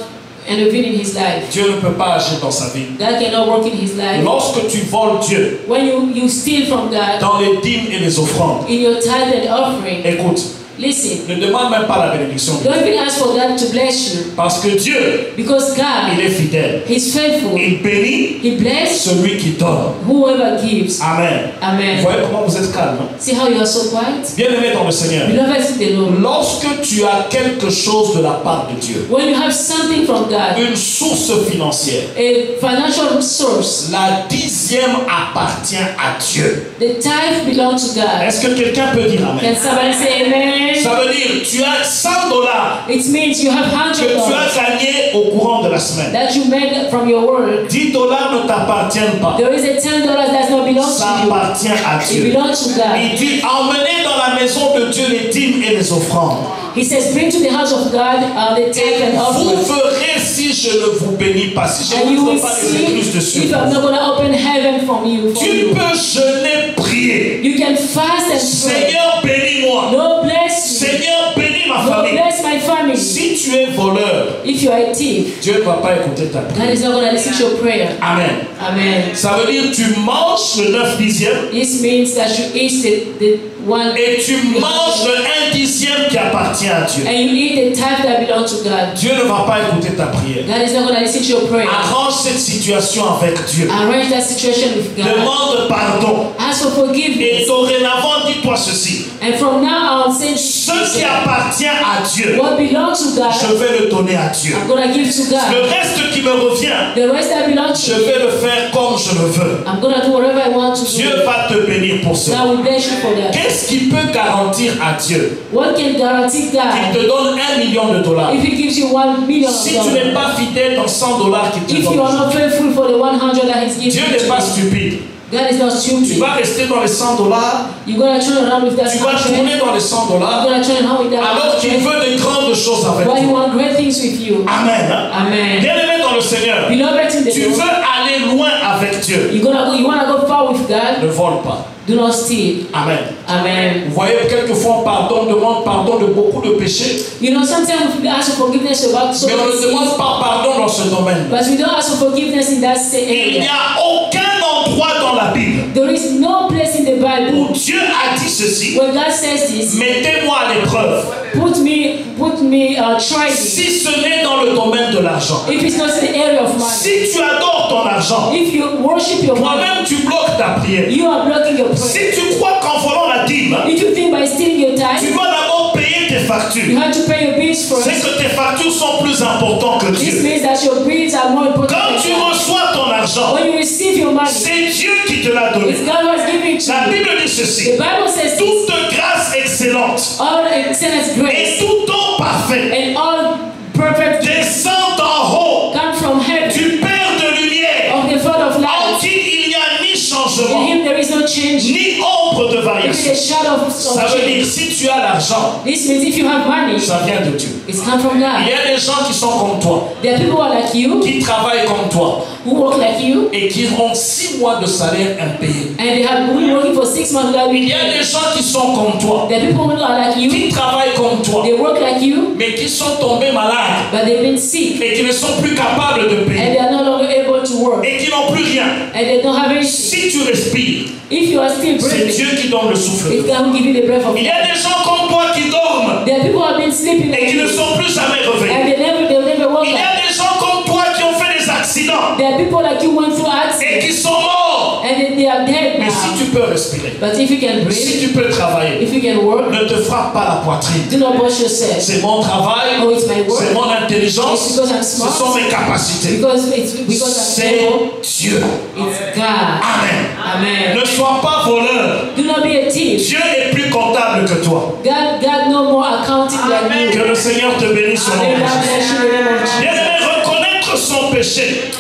intervene in his life. Dieu ne peut pas agir dans sa vie. God cannot work in his life. Lorsque tu voles Dieu When you steal from God dans les dîmes et les offrandes, in your tithe and offering, écoute, listen, ne demande même pas la bénédiction de don't Dieu. even ask for God to bless you, Parce que Dieu, because il God, est fidèle. He's faithful. Il bénit He blesses celui qui donne. whoever gives. Amen. Vous Amen. voyez comment vous êtes calme, hein? See how you are so quiet? Bien-aimé dans le Seigneur. Beloved in the Lord, Lorsque tu as quelque chose de la part de Dieu, when you have something from God, une source financière, a financial source, la 10e appartient à Dieu. the tithe belongs to God. Est-ce que quelqu'un peut dire Can Amen? somebody say amen? Ça veut dire tu as $100 It means you have que tu $100 as gagné au courant de la semaine. that you made from your work. $10 ne t'appartiennent pas. There is a $10 that does not belong Ça to you. appartient à It Dieu. belongs to God. Il dit emmenez dans la maison de Dieu les dîmes et les offrandes. He says, bring to the house of God the tithe and Vous offering. verrez si je ne vous bénis pas, si je And ne you vous will fais pas les écluses de see cieux. if I'm not going to open heaven from you. For Tu you. peux jeûner, prier. You can fast and pray. Seigneur, bénis-moi. Lord bless you. Seigneur, bénis ma Lord famille. bless my family. Si tu es voleur, If you are a thief, Dieu ne va pas écouter ta God prière. is not going to listen to your prayer. Amen. Amen. Ça veut dire tu manges le 9/10 This means that you eat the one et tu manges le 1/10 qui appartient à Dieu. and you eat the tithe that belongs to God. Dieu ne va pas écouter ta prière. God is not going to listen to your prayer. Arrange cette situation avec Dieu. Arrange that situation with God. Demande pardon. Ask for Et forgiveness. dorénavant, dis-toi ceci. And from now on, say, Ce qui appartient à Dieu, what belongs to je God, vais le donner à Dieu. I'm going to give to Le God. reste qui me revient, The rest that belongs je to me, vais le faire comme je le veux. I'm going to do whatever I want to Dieu do. va te bénir pour God cela. will bless you for that. Qu'est-ce qui peut garantir à Dieu What can guarantee qu'il God te donne $1 million? if He gives you $1 million? Si tu n'es pas fidèle dans $100 qu'il te If you are donne, not faithful for the 100 that He's Dieu giving n'est pas you, stupide. God is not Tu stupid. vas rester dans les $100. You're going to turn around with that Tu vas 100. tourner dans les $100. You're going to turn around with that Alors qu'il 100. veut de grandes choses avec But He toi. wants great things with you. Amen. Amen. Bien-aimé dans le Seigneur, Beloved in the tu veux Lord, aller loin avec Dieu. you want to go far with God. Ne vole pas. Do not steal. Amen. Amen. Vous voyez, quelquefois, on demande pardon de beaucoup de péchés, You know, sometimes we ask for forgiveness about so mais on many ne things, demande pas pardon dans ce domaine. but we don't ask for forgiveness in that same Il n'y area. a aucun endroit dans la Bible There is no place in the Bible où Dieu a dit ceci. where God says this. Mettez-moi à l'épreuve. Try me. Si ce n'est dans le domaine de l'argent. If it's not in the area of money. Si tu adores ton argent, If you worship your money, toi-même tu bloques ta prière. you are blocking your Si prayer. tu crois qu'en volant la dîme, If you think by stealing your tu time, vas d'abord payer tes you factures, have to pay your bills c'est first. que tes factures sont plus importantes que This Dieu. means that your bills are more important Quand than tu God. reçois ton argent, When you receive your money, c'est Dieu qui te l'a donné. it's God who has given it La to you. Bible dit ceci. The Bible says this. Toute grâce excellente All excellent et grace tout don parfait and all perfect descend d'en haut come from heaven du Père de lumière, of the Father of en light. qui il n'y a ni In changement, Him there is no change, ni ombre de even variation. a shadow Ça of veut dire, change. si tu as l'argent, This means if you have money, ça vient de Dieu. it's come from Il God. y a des gens qui sont comme toi, There are people who are like you, qui travaillent comme toi, who work like you, et qui ont 6 mois de salaire impayé. and they have been working for 6 months without Il being y a paid. des gens qui sont comme toi, There are people who are like you, qui travaillent comme toi, they work like you, mais qui sont tombés malades but they've been sick, et qui ne sont plus capables de and payer they are no longer able to work, et qui n'ont plus rien. and they don't have anything. Si tu respires, If you are still c'est breathing, Dieu qui donne le souffle. it's God who give you the breath of Il y life. a des gens comme toi qui dorment There are people who have been sleeping et like qui ne you, sont plus jamais réveillés. and they'll never work Il y like. a des gens comme toi qui ont fait des accidents There are people like you went through et accidents, qui sont morts. and they are dead Mais si now. tu peux respirer, But if you can si breathe, tu peux travailler, if you can work, ne te frappe pas la poitrine. do not push yourself. C'est mon travail, Oh, it's my work. c'est mon intelligence, It's because I'm ce smart. sont mes capacités. Because I'm C'est able. Dieu. It's God. Amen. Amen. Ne sois pas voleur. Do not be a thief. Dieu est plus comptable que toi. God no more accounting than you. Que le Seigneur te bénisse au nom May de God Jésus. bless you in the name of Jesus. Bien-aimé, reconnaître son péché,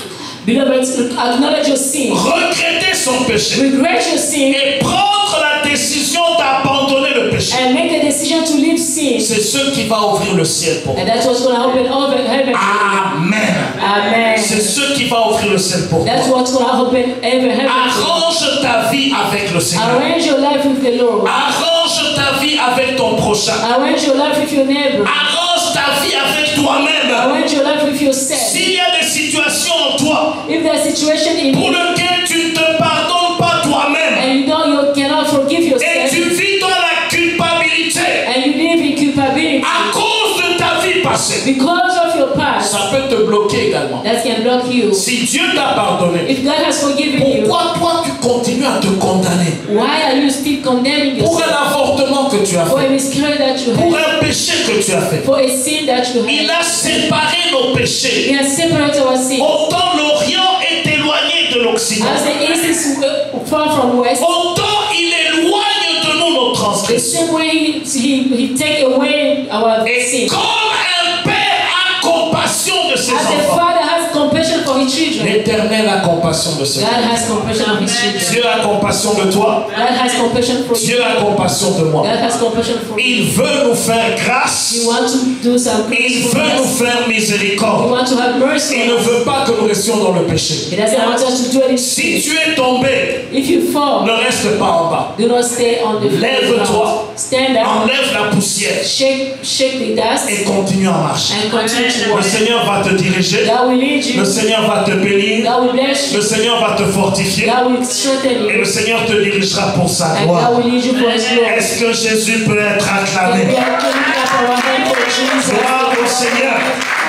Beloved, acknowledge your sin. regretter son péché Regret your sin et prendre la décision d'abandonner le péché, and make the decision to leave sin. c'est ce qui va ouvrir le ciel pour And toi. that's what's going to open heaven. Amen. Amen. C'est ce qui va ouvrir le ciel pour That's toi. what's going to open heaven. Arrange ta vie avec le Seigneur. Arrange your life with the Lord. Arrange ta vie avec ton prochain. Arrange your life with your neighbor. Arrange ta vie avec toi-même. Arrange your life with yourself. S'il y a des situations en toi If there's a situation in pour you lesquelles tu ne te pardonnes pas toi-même and you cannot forgive et yourself tu vis dans la culpabilité and you live in culpability à cause de ta vie passée, because of your past, ça peut te bloquer également. that can block you. Si Dieu t'a pardonné, If God has forgiven you, pourquoi toi tu continues à te condamner why are you still condemning pour yourself un avortement que tu as for fait, a miscarriage that you pour had, un péché que tu as fait? for a sin that you Il had? a séparé nos péchés. He has separated our sins. Autant l'Orient est éloigné de l'Occident, As the east is far from west, autant il éloigne de nous nos the transgressions. same way he take away our Et sin. comme un père a compassion de ses As a enfants, father has compassion for his children, l'Éternel a compassion de ses God enfants. has compassion of his children. Dieu a compassion de toi. God has compassion for you. Dieu a compassion de moi. God has compassion for you. Il veut nous faire grâce. You want to do some Il grace for veut nous us. faire You miséricorde. want to have mercy. Il ne veut pas que nous restions dans le péché. He doesn't want us to do anything. Si tu es tombé, If you fall, ne reste pas en bas. do not stay on the Lève-toi. ground. Stand up, Enlève la poussière shake the dust, et continue à marcher. and continue to Le walk. Seigneur va te diriger. God will lead you. Le Seigneur va te bénir. God will bless Le you. Seigneur va te fortifier. God will strengthen Et le you. Seigneur te dirigera pour sa And gloire. God will lead you for His glory. Est-ce que Jésus peut être And acclamé? we are lifting up our hands for Jesus. Gloire au Seigneur.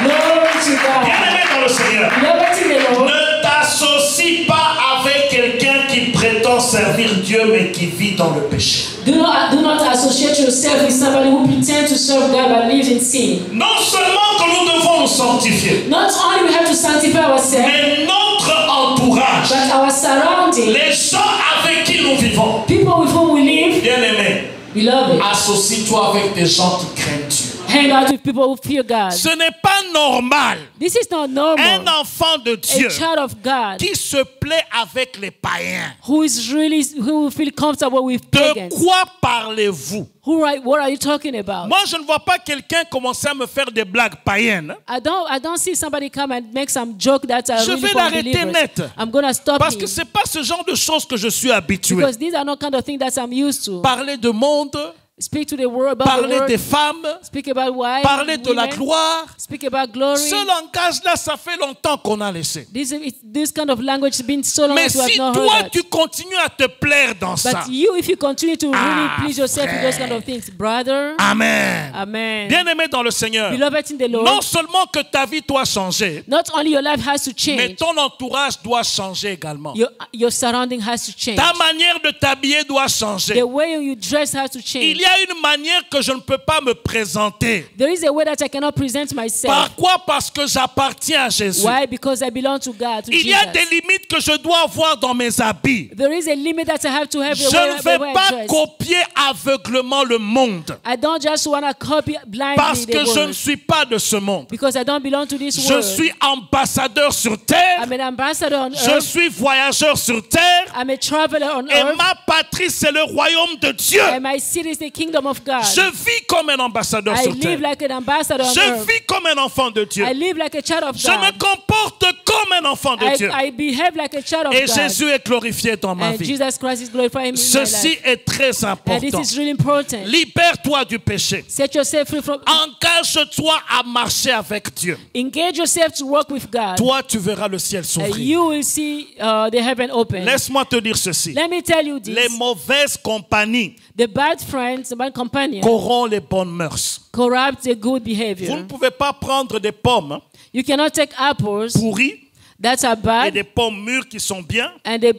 Glory to God. Bien-aimé dans le Seigneur, Beloved in the Lord, ne t'associe pas avec quelqu'un qui prétend servir Dieu mais qui vit dans le péché. do not associate yourself with somebody who pretends to serve God but lives in sin. Non seulement que nous devons nous sanctifier, Not only we have to sanctify ourselves, mais notre entourage, but our surrounding, les gens avec qui nous vivons. people with whom we live, Bien-aimé, beloved, associe-toi avec des gens qui craignent Dieu. hang out with people who fear God. Ce n'est pas normal. This is not Un normal. enfant de Dieu A child of God qui se plaît avec les païens. who will feel comfortable with De pagans. quoi parlez-vous? What are you talking about? Moi, je ne vois pas quelqu'un commencer à me faire des blagues païennes. I don't see somebody come and make some joke that are Je really vais for l'arrêter unbelievers. net. I'm gonna stop Parce him que ce n'est pas ce genre de choses que je suis habitué. because these are not kind of things that I'm used to. Parler de monde, Speak to the world about the parler des world. femmes, Speak about wives, parler de la women. gloire. Speak about glory. Ce langage-là, ça fait longtemps qu'on a laissé. This kind of language has been so long Mais that we have si not toi, heard that. tu continues à te plaire dans ça, But you, if you continue to really Ah, please yourself with those kind of things, brother, Amen. amen. Bien-aimé dans le Seigneur, Beloved in the Lord, non seulement que ta vie doit changer, not only your life has to mais change, ton entourage doit changer également. your surrounding has to change. Ta manière de t'habiller doit changer. The way you dress has to Il change. y a une manière que je ne peux pas me présenter. There is a way that I cannot present myself. Par quoi? Parce que j'appartiens à Jésus. Why? Because I belong to God, to Il y a Jesus. des limites que je dois avoir dans mes habits. There is a limit that I have to have Je the ne vais way I pas dress. copier aveuglement le monde. I don't just want to copy blindly Parce the que je ne world. suis pas de ce monde. Because I don't belong to this Je world. suis ambassadeur sur terre. I'm an ambassador on Je earth. suis voyageur sur terre. I'm a traveler on Et earth. ma patrie, c'est le royaume de Dieu. And my city is the kingdom of God. Je vis comme un ambassadeur I sur live terre. like an ambassador on Je earth. vis comme un enfant de Dieu. I live like a child of Je me God. comporte comme un enfant de Dieu. I behave like a child of Et God. Jésus est glorifié dans ma And vie. Jesus Christ is glorified in my Ceci life. est très And this important. is really important. Libère-toi du péché. Set yourself free from. Engage-toi à marcher avec Dieu. Engage yourself to work with God. Toi, tu verras le ciel And s'ouvrir. you will see the heaven open. Laisse-moi te dire ceci. Let me tell you Les this. mauvaises compagnies The bad friends, the bad companion, corrompent les bonnes mœurs. corrupt the good Vous ne behavior. pouvez pas prendre des pommes You cannot take apples pourries that are et bad des pommes mûres qui sont bien, and the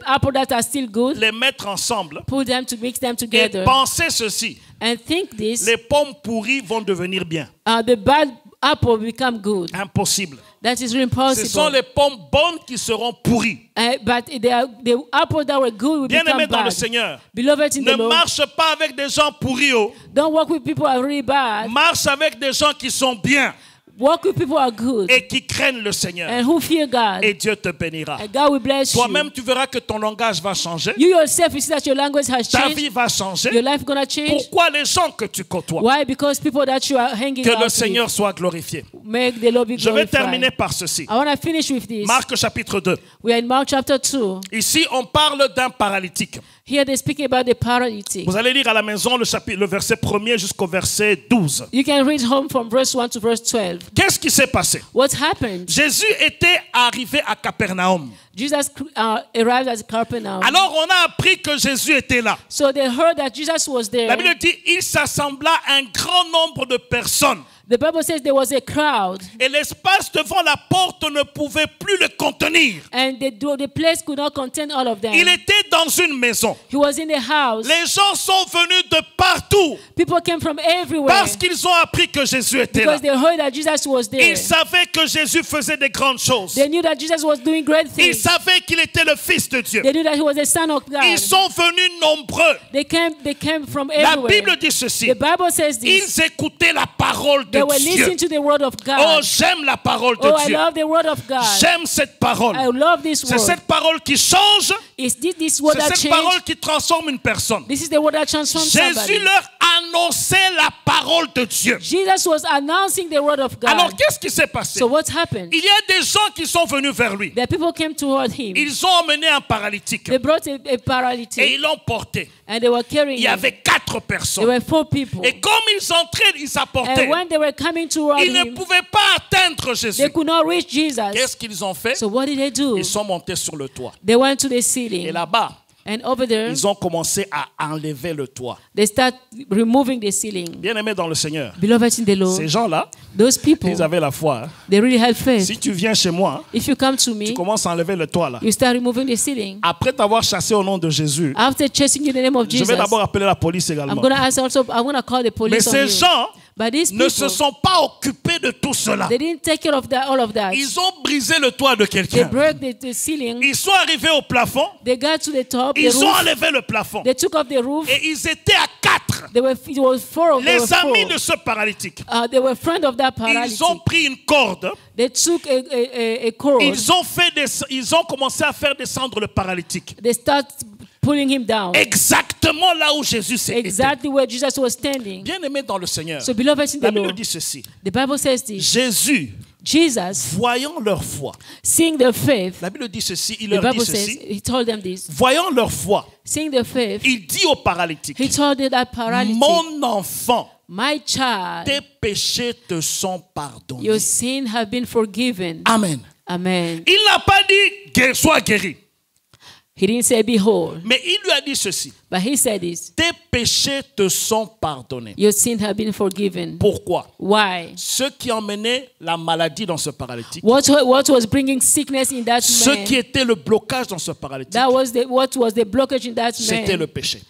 apple that are still good, les mettre ensemble put them to mix them et together penser ceci. and think this. Les pommes pourries vont devenir bien. The bad apple become good. Impossible. That is really Ce sont impossible. les pommes bonnes qui seront pourries. But the apples that were good will Bien-aimé become dans le bad. Seigneur, Beloved in ne the Lord, marche pas avec des gens pourris. Oh. don't work with people who are really bad. Marche avec des gens qui sont bien Work with people who are good et qui craignent le Seigneur. and who fear God. Et Dieu te bénira. And God will bless you. Toi-même, tu verras que ton langage va changer. You yourself, you see that your language has Ta changed. vie va changer. Your life gonna change. Pourquoi les gens que tu côtoies? Why? Because people that you are hanging Que out le with Seigneur soit glorifié. make the Lord be Je vais glorified. terminer par ceci. I want to finish with this. Marc chapitre 2. We are in Mark chapter 2. Ici, on parle d'un paralytique. Here they're speaking about the paralytic. Vous allez lire à la maison le verset 1er jusqu'au verset 12. You can read home from verse 1 to verse 12. Qu'est-ce qui s'est passé? What happened? Jésus était arrivé à Capernaum. Jesus arrived at Capernaum. Alors on a appris que Jésus était là. So they heard that Jesus was La there. Bible dit il s'assembla un grand nombre de personnes. The Bible says there was a crowd Et l'espace devant la porte ne pouvait plus le contenir. and the place could not contain all of them. Il était dans une maison. He was in the house. Les gens sont venus de partout People came from everywhere parce qu'ils ont appris que Jésus était là. because they heard that Jesus was there. Ils savaient que Jésus faisait des grandes choses. They knew that Jesus was doing great Ils things. savaient qu'il était le Fils de Dieu. They knew that he was the Son of God. Ils sont venus nombreux. They came from La everywhere. Bible dit ceci. The Bible says this. Ils écoutaient la parole They de were Dieu. listening to the word of Oh, God. j'aime la parole de Oh, I Dieu. love the word of God. J'aime cette parole. I love this C'est word. cette parole qui change. Is this word C'est that cette parole changed? qui transforme une personne. This is the word that transforms Jésus somebody. leur annonçait la parole de Dieu. Jesus was announcing the word of God. Alors, qu'est-ce qui s'est passé? So what happened? Il y a des gens qui sont venus vers lui. The people came toward him. Ils ont emmené un paralytique They brought a et paralytic ils l'ont porté. and they were carrying Il y him. avait 4 There personnes. were 4 people. Et comme ils entraient, ils apportaient. And when they were coming toward Ils ne him, pouvaient pas atteindre they Jésus. could not reach Jesus. Qu'est-ce qu'ils ont fait? So what did they do? Ils sont montés sur le toit. They went to the Et ceiling. là-bas, And over there, ils ont commencé à enlever le toit. they start removing the ceiling. Bien-aimés dans le Seigneur, Beloved in the Lord, ces gens-là, those people, ils avaient la foi. Hein. they really had faith. Si tu viens chez moi, If you come to me, tu commences à enlever le toit là. you start removing the ceiling. Après t'avoir chassé au nom de Jésus, After chasing you in the name of je Jesus, vais d'abord appeler la police I'm également. going to ask also, I want to call the Mais police on ces you. gens, But these ne se people, sont pas occupés de tout cela. they didn't take care of that, all of that. Ils ont brisé le toit de They quelqu'un. broke the ceiling. Ils sont arrivés au plafond. They got to the top, the Ils ont roof. enlevé le plafond. They took off the roof. Et ils étaient à 4. It was four of them. Les amis de ce paralytique. They were friends of that paralytic. Ils ont pris une corde. They took a cord. Ils ont commencé à faire descendre le paralytique. They start pulling him down. Exactement là où Jésus s'est Exactly where Jesus was standing. Bien aimé dans le Seigneur. So, beloved in La the Bible Lord, dit ceci. the Bible says this. Jésus, Jesus, voyant leur foi. seeing their faith, La Bible dit ceci. Il the leur dit Bible says, ceci. he told them this. Voyant leur foi, Seeing their faith, il dit au paralytique, he told that paralytic, mon enfant, my child, tes péchés te sont pardonnés. your sins have been forgiven. Amen. Amen. Il n'a pas dit, sois guéri. He didn't say be whole, Mais il lui a dit ceci. but he said this. Tes péchés te sont pardonnés. Your sins have been forgiven. Pourquoi? Why? Ce qui emmenait la maladie dans ce paralytique. What was bringing sickness in that Ce man? qui était le blocage dans ce paralytique. What was the blockage in that C'était le man? péché.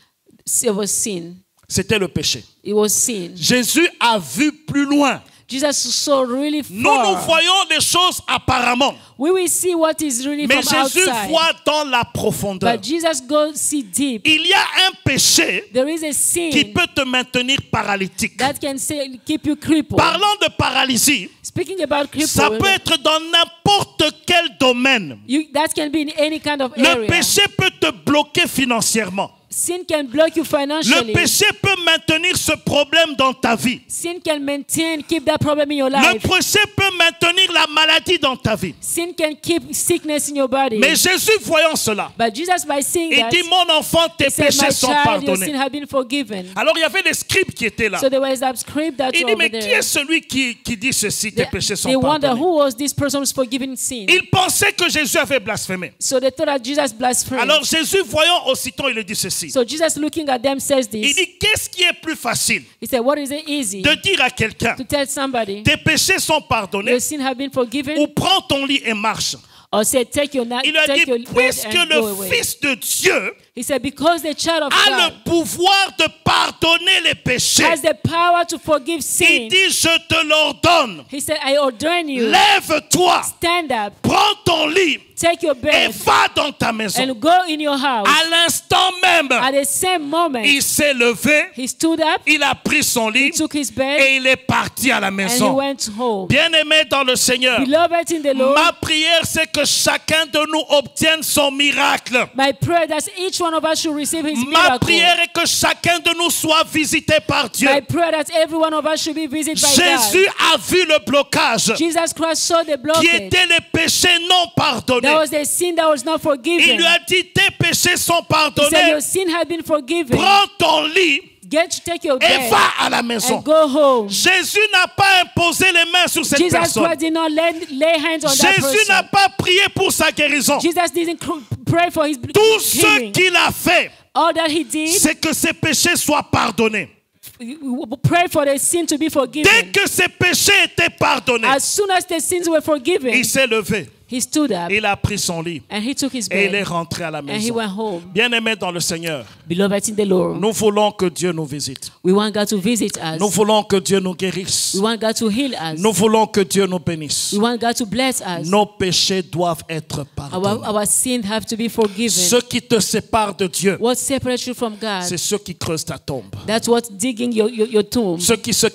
It was sin. C'était le péché. It was sin. Jésus a vu plus loin. Jesus saw really Nous far. voyons les choses apparemment. We will see what is really Mais from Jésus outside. voit dans la profondeur. But Jesus goes see deep. Il y a un péché There is a qui sin peut te maintenir paralytique. that can keep you crippled. Parlant de paralysie, Speaking about ça crippled, peut être dans n'importe quel domaine. that can be in any kind of Le area. péché peut te bloquer financièrement. Sin can block you Le financially. péché peut maintenir ce problème dans ta vie. Sin can keep that problem in your Le life. péché peut maintenir la maladie dans ta vie. Sin can keep sickness in your body. Mais Jésus, voyant cela, But Jesus, by seeing il that, dit, mon enfant, tes he said, my péchés sont child, your sin pardonnés. have been forgiven. Alors il y avait des scribes qui étaient là. So there was that script that Il dit, over mais qui there. est celui qui dit ceci, tes péchés sont They wonder pardonnés? who was this person who's forgiving sin. Il pensait que Jésus avait blasphémé. So they thought that Jesus blasphemed. Alors Jésus, voyant aussitôt, il dit ceci. So Jesus, looking at them, says Il this. dit, qu'est-ce qui est plus facile He said, what is it easy de dire à quelqu'un, to tell somebody tes péchés sont pardonnés, your sin have been forgiven, ou prends ton lit et marche? or say take your Il a take dit, your bed puisque and go le away? Fils de Dieu He said, because the child of a God le pouvoir de pardonner les péchés, has the power to forgive il sin. dit, je te l'ordonne, He said, I ordain you, lève-toi, stand up, prends ton lit take your et bed, va dans ta maison. and go in your house. À l'instant même, At the same moment, il s'est levé, he stood up, il a pris son he lit took his bed, et il est parti à la and he maison. went home. Bien-aimé dans le Seigneur, Beloved in the Lord, ma prière c'est que chacun de nous obtienne son miracle. my prayer that each one of us should receive his Ma miracle. prière est que chacun de nous soit visité par Dieu. My prayer that every one of us should be visited by Jésus a vu le blocage God. Jesus Christ saw the qui blockage. étaient les péchés non pardonnés. That was the sin that was not Il forgiven. lui a dit, tes péchés sont He said, pardonnés. your sin had been forgiven. Prends ton lit Take your et bed va à la maison. and go home. Jésus n'a pas imposé les mains sur cette Jesus personne. Christ did not lay hands on that Jésus n'a person. pas prié pour sa guérison. Jesus didn't pray for his Tout ce healing. qu'il a fait, All that he did, c'est que ses péchés soient pardonnés. pray for the sin to be Dès forgiven. que ses péchés étaient pardonnés, As soon as the sins were forgiven, il s'est levé, he stood up il a pris son lit and he took his et il est bed rentré à la and he maison. went home. Bien-aimé dans le Seigneur, Beloved in the Lord, nous voulons que Dieu nous visite. we want God to visit us. Nous voulons que Dieu nous guérisse. We want God to heal us. Nous voulons que Dieu nous bénisse. We want God to bless us. Nos péchés doivent être pardonnés. Our sins have to be forgiven. Ce qui te sépare de Dieu, What separates you from God? c'est ceux qui creusent ta tombe. That's what's digging your tomb. Ceux qui se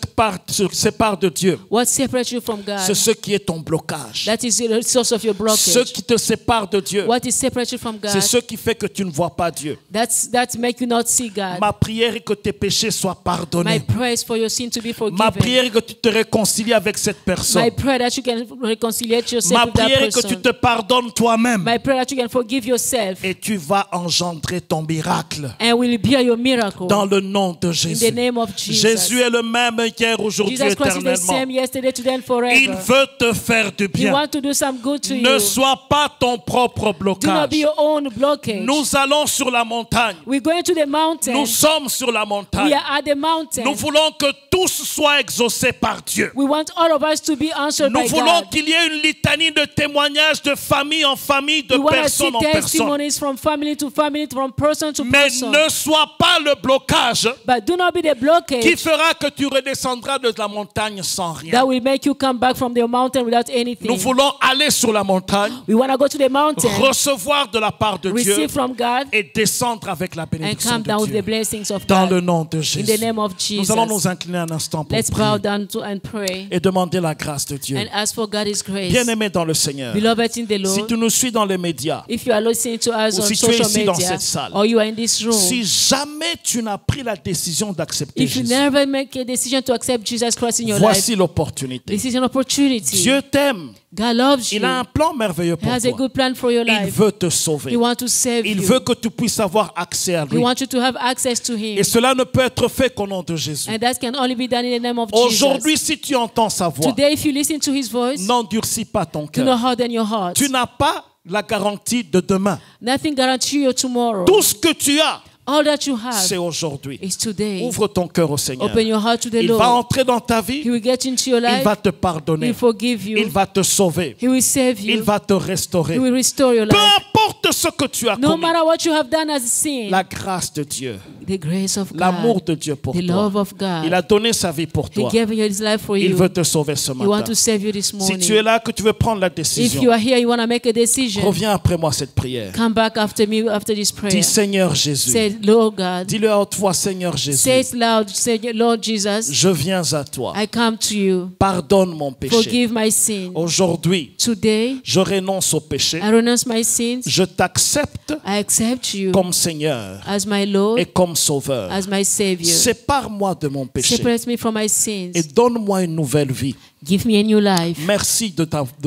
séparent de Dieu, What separates you from c'est God? ce qui est ton blocage. That is the source of your Ceux blockage. qui te séparent de Dieu, What is separates you from c'est God? ce qui fait que tu ne vois pas Dieu. That's make you not see God. Ma prière est que tes péchés soient My pardonnés. prayer is for your sin to be Ma forgiven. prière est que tu te réconcilies avec cette My personne. prayer that you can reconcile yourself Ma with that prière est que tu person. te pardonnes toi-même My prayer that you can forgive yourself et tu vas engendrer ton miracle and will bear your miracle dans le nom de in Jésus. the name of Jesus. Jésus est le même hier, aujourd'hui, Jesus Christ is the éternellement. same yesterday, today, and Il forever. veut te faire du He bien. wants to do some good to to Ne you. sois pas ton propre Do not blocage. be your own blockage. Nous allons sur la montagne. We're going to the mountain. Nous sommes sur la We montagne. are at the mountain. Nous voulons que tous soient exaucés par Dieu. We want all of us to be answered Nous by voulons God. qu'il y ait une litanie de témoignages de famille en famille, de We want to see personne en personne. testimonies from family to family, from person to Mais person. ne sois pas le blocage But do not be the qui blockage fera que tu redescendras de la montagne sans rien. that will make you come back from the mountain without anything. Nous voulons aller sur la montagne, We want to go to the mountain, recevoir de la part de Dieu receive from God, et descendre avec la and bénédiction come down de with the Dieu. blessings of Dans le God. nom de In Jésus. the name of Nous allons Jesus. nous incliner un instant pour Let's bow prier down and pray et demander la grâce de Dieu. and ask for God's grace. Bien-aimé dans le Seigneur, Beloved in the si Lord, tu nous suis dans les médias, if you are listening to us ou on si tu es social ici dans media cette salle, or you are in this room, si jamais tu n'as pris la décision d'accepter if you Jésus, never make a decision to accept Jesus Christ in your life, voici l'opportunité. this is an opportunity. Dieu t'aime. God loves you. Il a un plan merveilleux He pour has a toi. good plan for your Il life. veut te sauver. He wants to save Il you. veut que tu puisses avoir accès à He lui. wants you to have access to Him. Et cela ne peut être fait qu'au nom de Jésus. And that can only be done in the name of Aujourd'hui, Jesus. si tu entends sa voix, Today, if you listen to His voice, n'endurcis pas ton do not cœur. harden your heart. Tu n'as pas la garantie de demain. Nothing guarantees you tomorrow. Tout ce que tu as, All that you have c'est aujourd'hui. is today. Ouvre ton cœur au Seigneur. Open your heart to the Il va Lord. entrer dans ta He vie. will get into your Il life. va te He pardonner. will forgive Il you. va te sauver. He will save Il you. va te restaurer. He will restore your Peu life. importe ce que tu as No commis, matter what you have done as a sin, la grâce de Dieu, the grace of l'amour God, de Dieu pour the toi, love of il God, a donné sa vie pour He toi. gave His life for Il you. veut te sauver ce He wants matin. to save you this Si morning. tu es là, que tu veux prendre la If you décision, are here, you want to make a decision, reviens après moi cette prière. come back after me after this prayer. Dis Seigneur Jésus. Say, Lord God. Dis-le à haute voix, Seigneur Jésus. Say it loud. Say, Lord Jesus, Je viens à toi. I come to you. Pardonne mon péché. Forgive my sin. Aujourd'hui, Today, je renonce au péché. I renounce my sins. Je t'accepte I accept you comme Seigneur as my Lord, et comme Sauveur. as my Savior. Sépare-moi de mon péché Separate me from my sins. et donne-moi une nouvelle vie. Give me a new life. Merci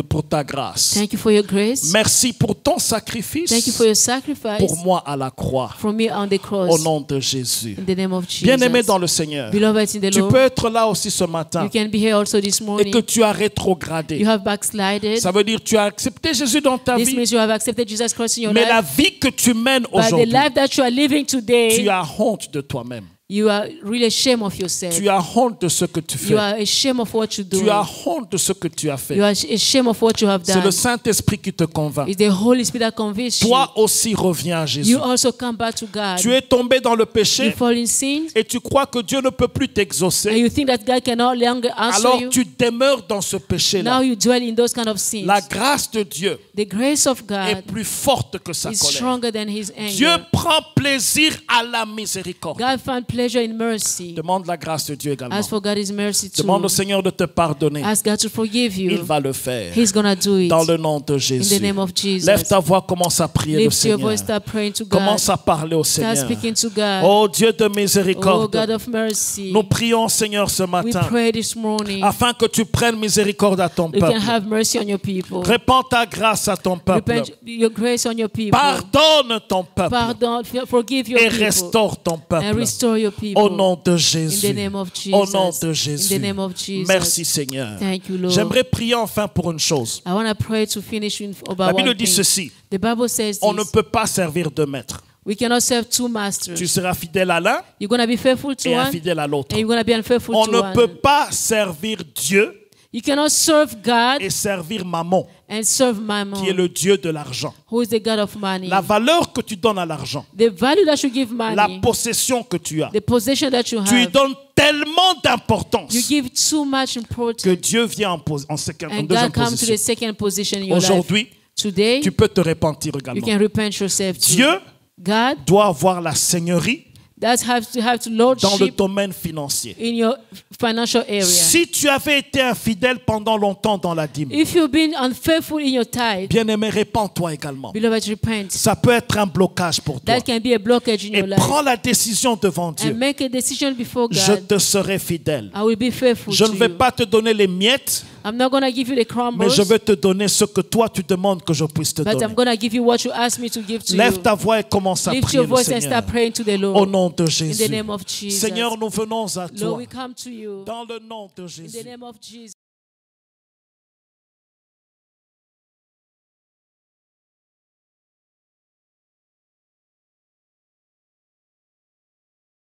pour ta grâce. Thank you for your grace. Merci pour ton sacrifice Thank you for your sacrifice pour moi à la croix. for me on the Au cross. nom de Jésus. In the name of Jesus. Bien-aimé dans le Seigneur, Beloved in the tu Lord, peux être là aussi ce matin you can be here also this et morning. que tu as rétrogradé. You have backslided. Ça veut dire que tu as accepté Jésus dans ta This vie, means you have accepted Jesus Christ in your mais la life. vie que tu mènes But the aujourd'hui, life that you are living tu today, as honte de toi-même. you are really ashamed of yourself. Tu as honte de ce que tu You fais. are ashamed of what you do. Tu as honte de ce que tu as fait. You are ashamed of what you have C'est done. le Saint-Esprit qui te convainc. It's the Holy Spirit that convinces you. Toi aussi reviens à Jésus. You also come back to God. Tu es tombé dans le You péché fall in sin, et tu crois que Dieu ne peut plus and t'exaucer. you think that God can no longer answer Alors you. tu demeures dans ce Now péché-là. you dwell in those kind of sins. La grâce de Dieu The grace of est God plus forte que sa is colère. stronger than His Dieu anger. prend plaisir à la miséricorde. God found pleasure in mercy. Demande la grâce de Dieu également. Ask for God's mercy Demande au too. Seigneur de te pardonner. Ask God to forgive Il you. va le faire. He's gonna do it. Dans le nom de In Jésus. the name of Jesus. Lève ta voix, commence à prier le Lift your Seigneur. voice, start praying to God. Commence à parler au Start Seigneur. speaking to God. Oh Dieu de Oh miséricorde. God of mercy. Nous prions, Seigneur, ce We matin, pray this morning. afin que tu prennes miséricorde à ton You can peuple. have mercy on your people. Répands ta grâce à ton peuple. Repent your grace on your people. Pardonne ton peuple Pardon, forgive your et people. restaure ton And peuple. restore your people. Au nom de In Jésus. the name of Jesus. Au nom de In Jésus. the name of Jesus. Merci Seigneur. Thank you, Lord. J'aimerais prier enfin pour une chose. I want to pray to finish about La Bible one dit thing. ceci. The Bible says On ne this. peut pas servir deux maîtres. We cannot serve two masters. Tu seras fidèle à l'un You're going to be faithful to et one, infidèle à l'autre. and you're going to be unfaithful On to ne one. peut pas servir Dieu You cannot serve God et servir Mammon, and serve Mammon, qui est le Dieu de l'argent. who is the God of money. La valeur que tu donnes à l'argent, The value that you give la money, possession que tu as, the possession that you tu lui have, donnes tellement d'importance you give too much que importance, Dieu vient en and deuxième God comes to position. the second position in your life. Aujourd'hui, Today, tu peux te repentir you également. can repent yourself too. Dieu God doit avoir la seigneurie that have to dans le lordship domaine financier. in your financial area. Si tu avais été infidèle pendant longtemps dans la dîme, If you've been unfaithful in your tithe, bien-aimé, répands-toi également. beloved, repent. Ça peut être un blocage pour toi. That can be a blockage in Et your life. prends la décision devant Dieu. And make a decision before Je God. te serai fidèle. I will be faithful Je to ne vais you. pas te donner les miettes, I'm not going to give you the crumbles, mais je vais te donner ce que toi tu demandes que je puisse te but donner. I'm going to give you what you ask me to give to Lève you. ta voix et commence à Lift prier your le voice and Seigneur. start praying to the Au Lord. nom de In the Jésus. name of Jesus. Seigneur, nous venons à Lord, toi. we come to you. Dans le nom de In Jésus. the name of Jesus.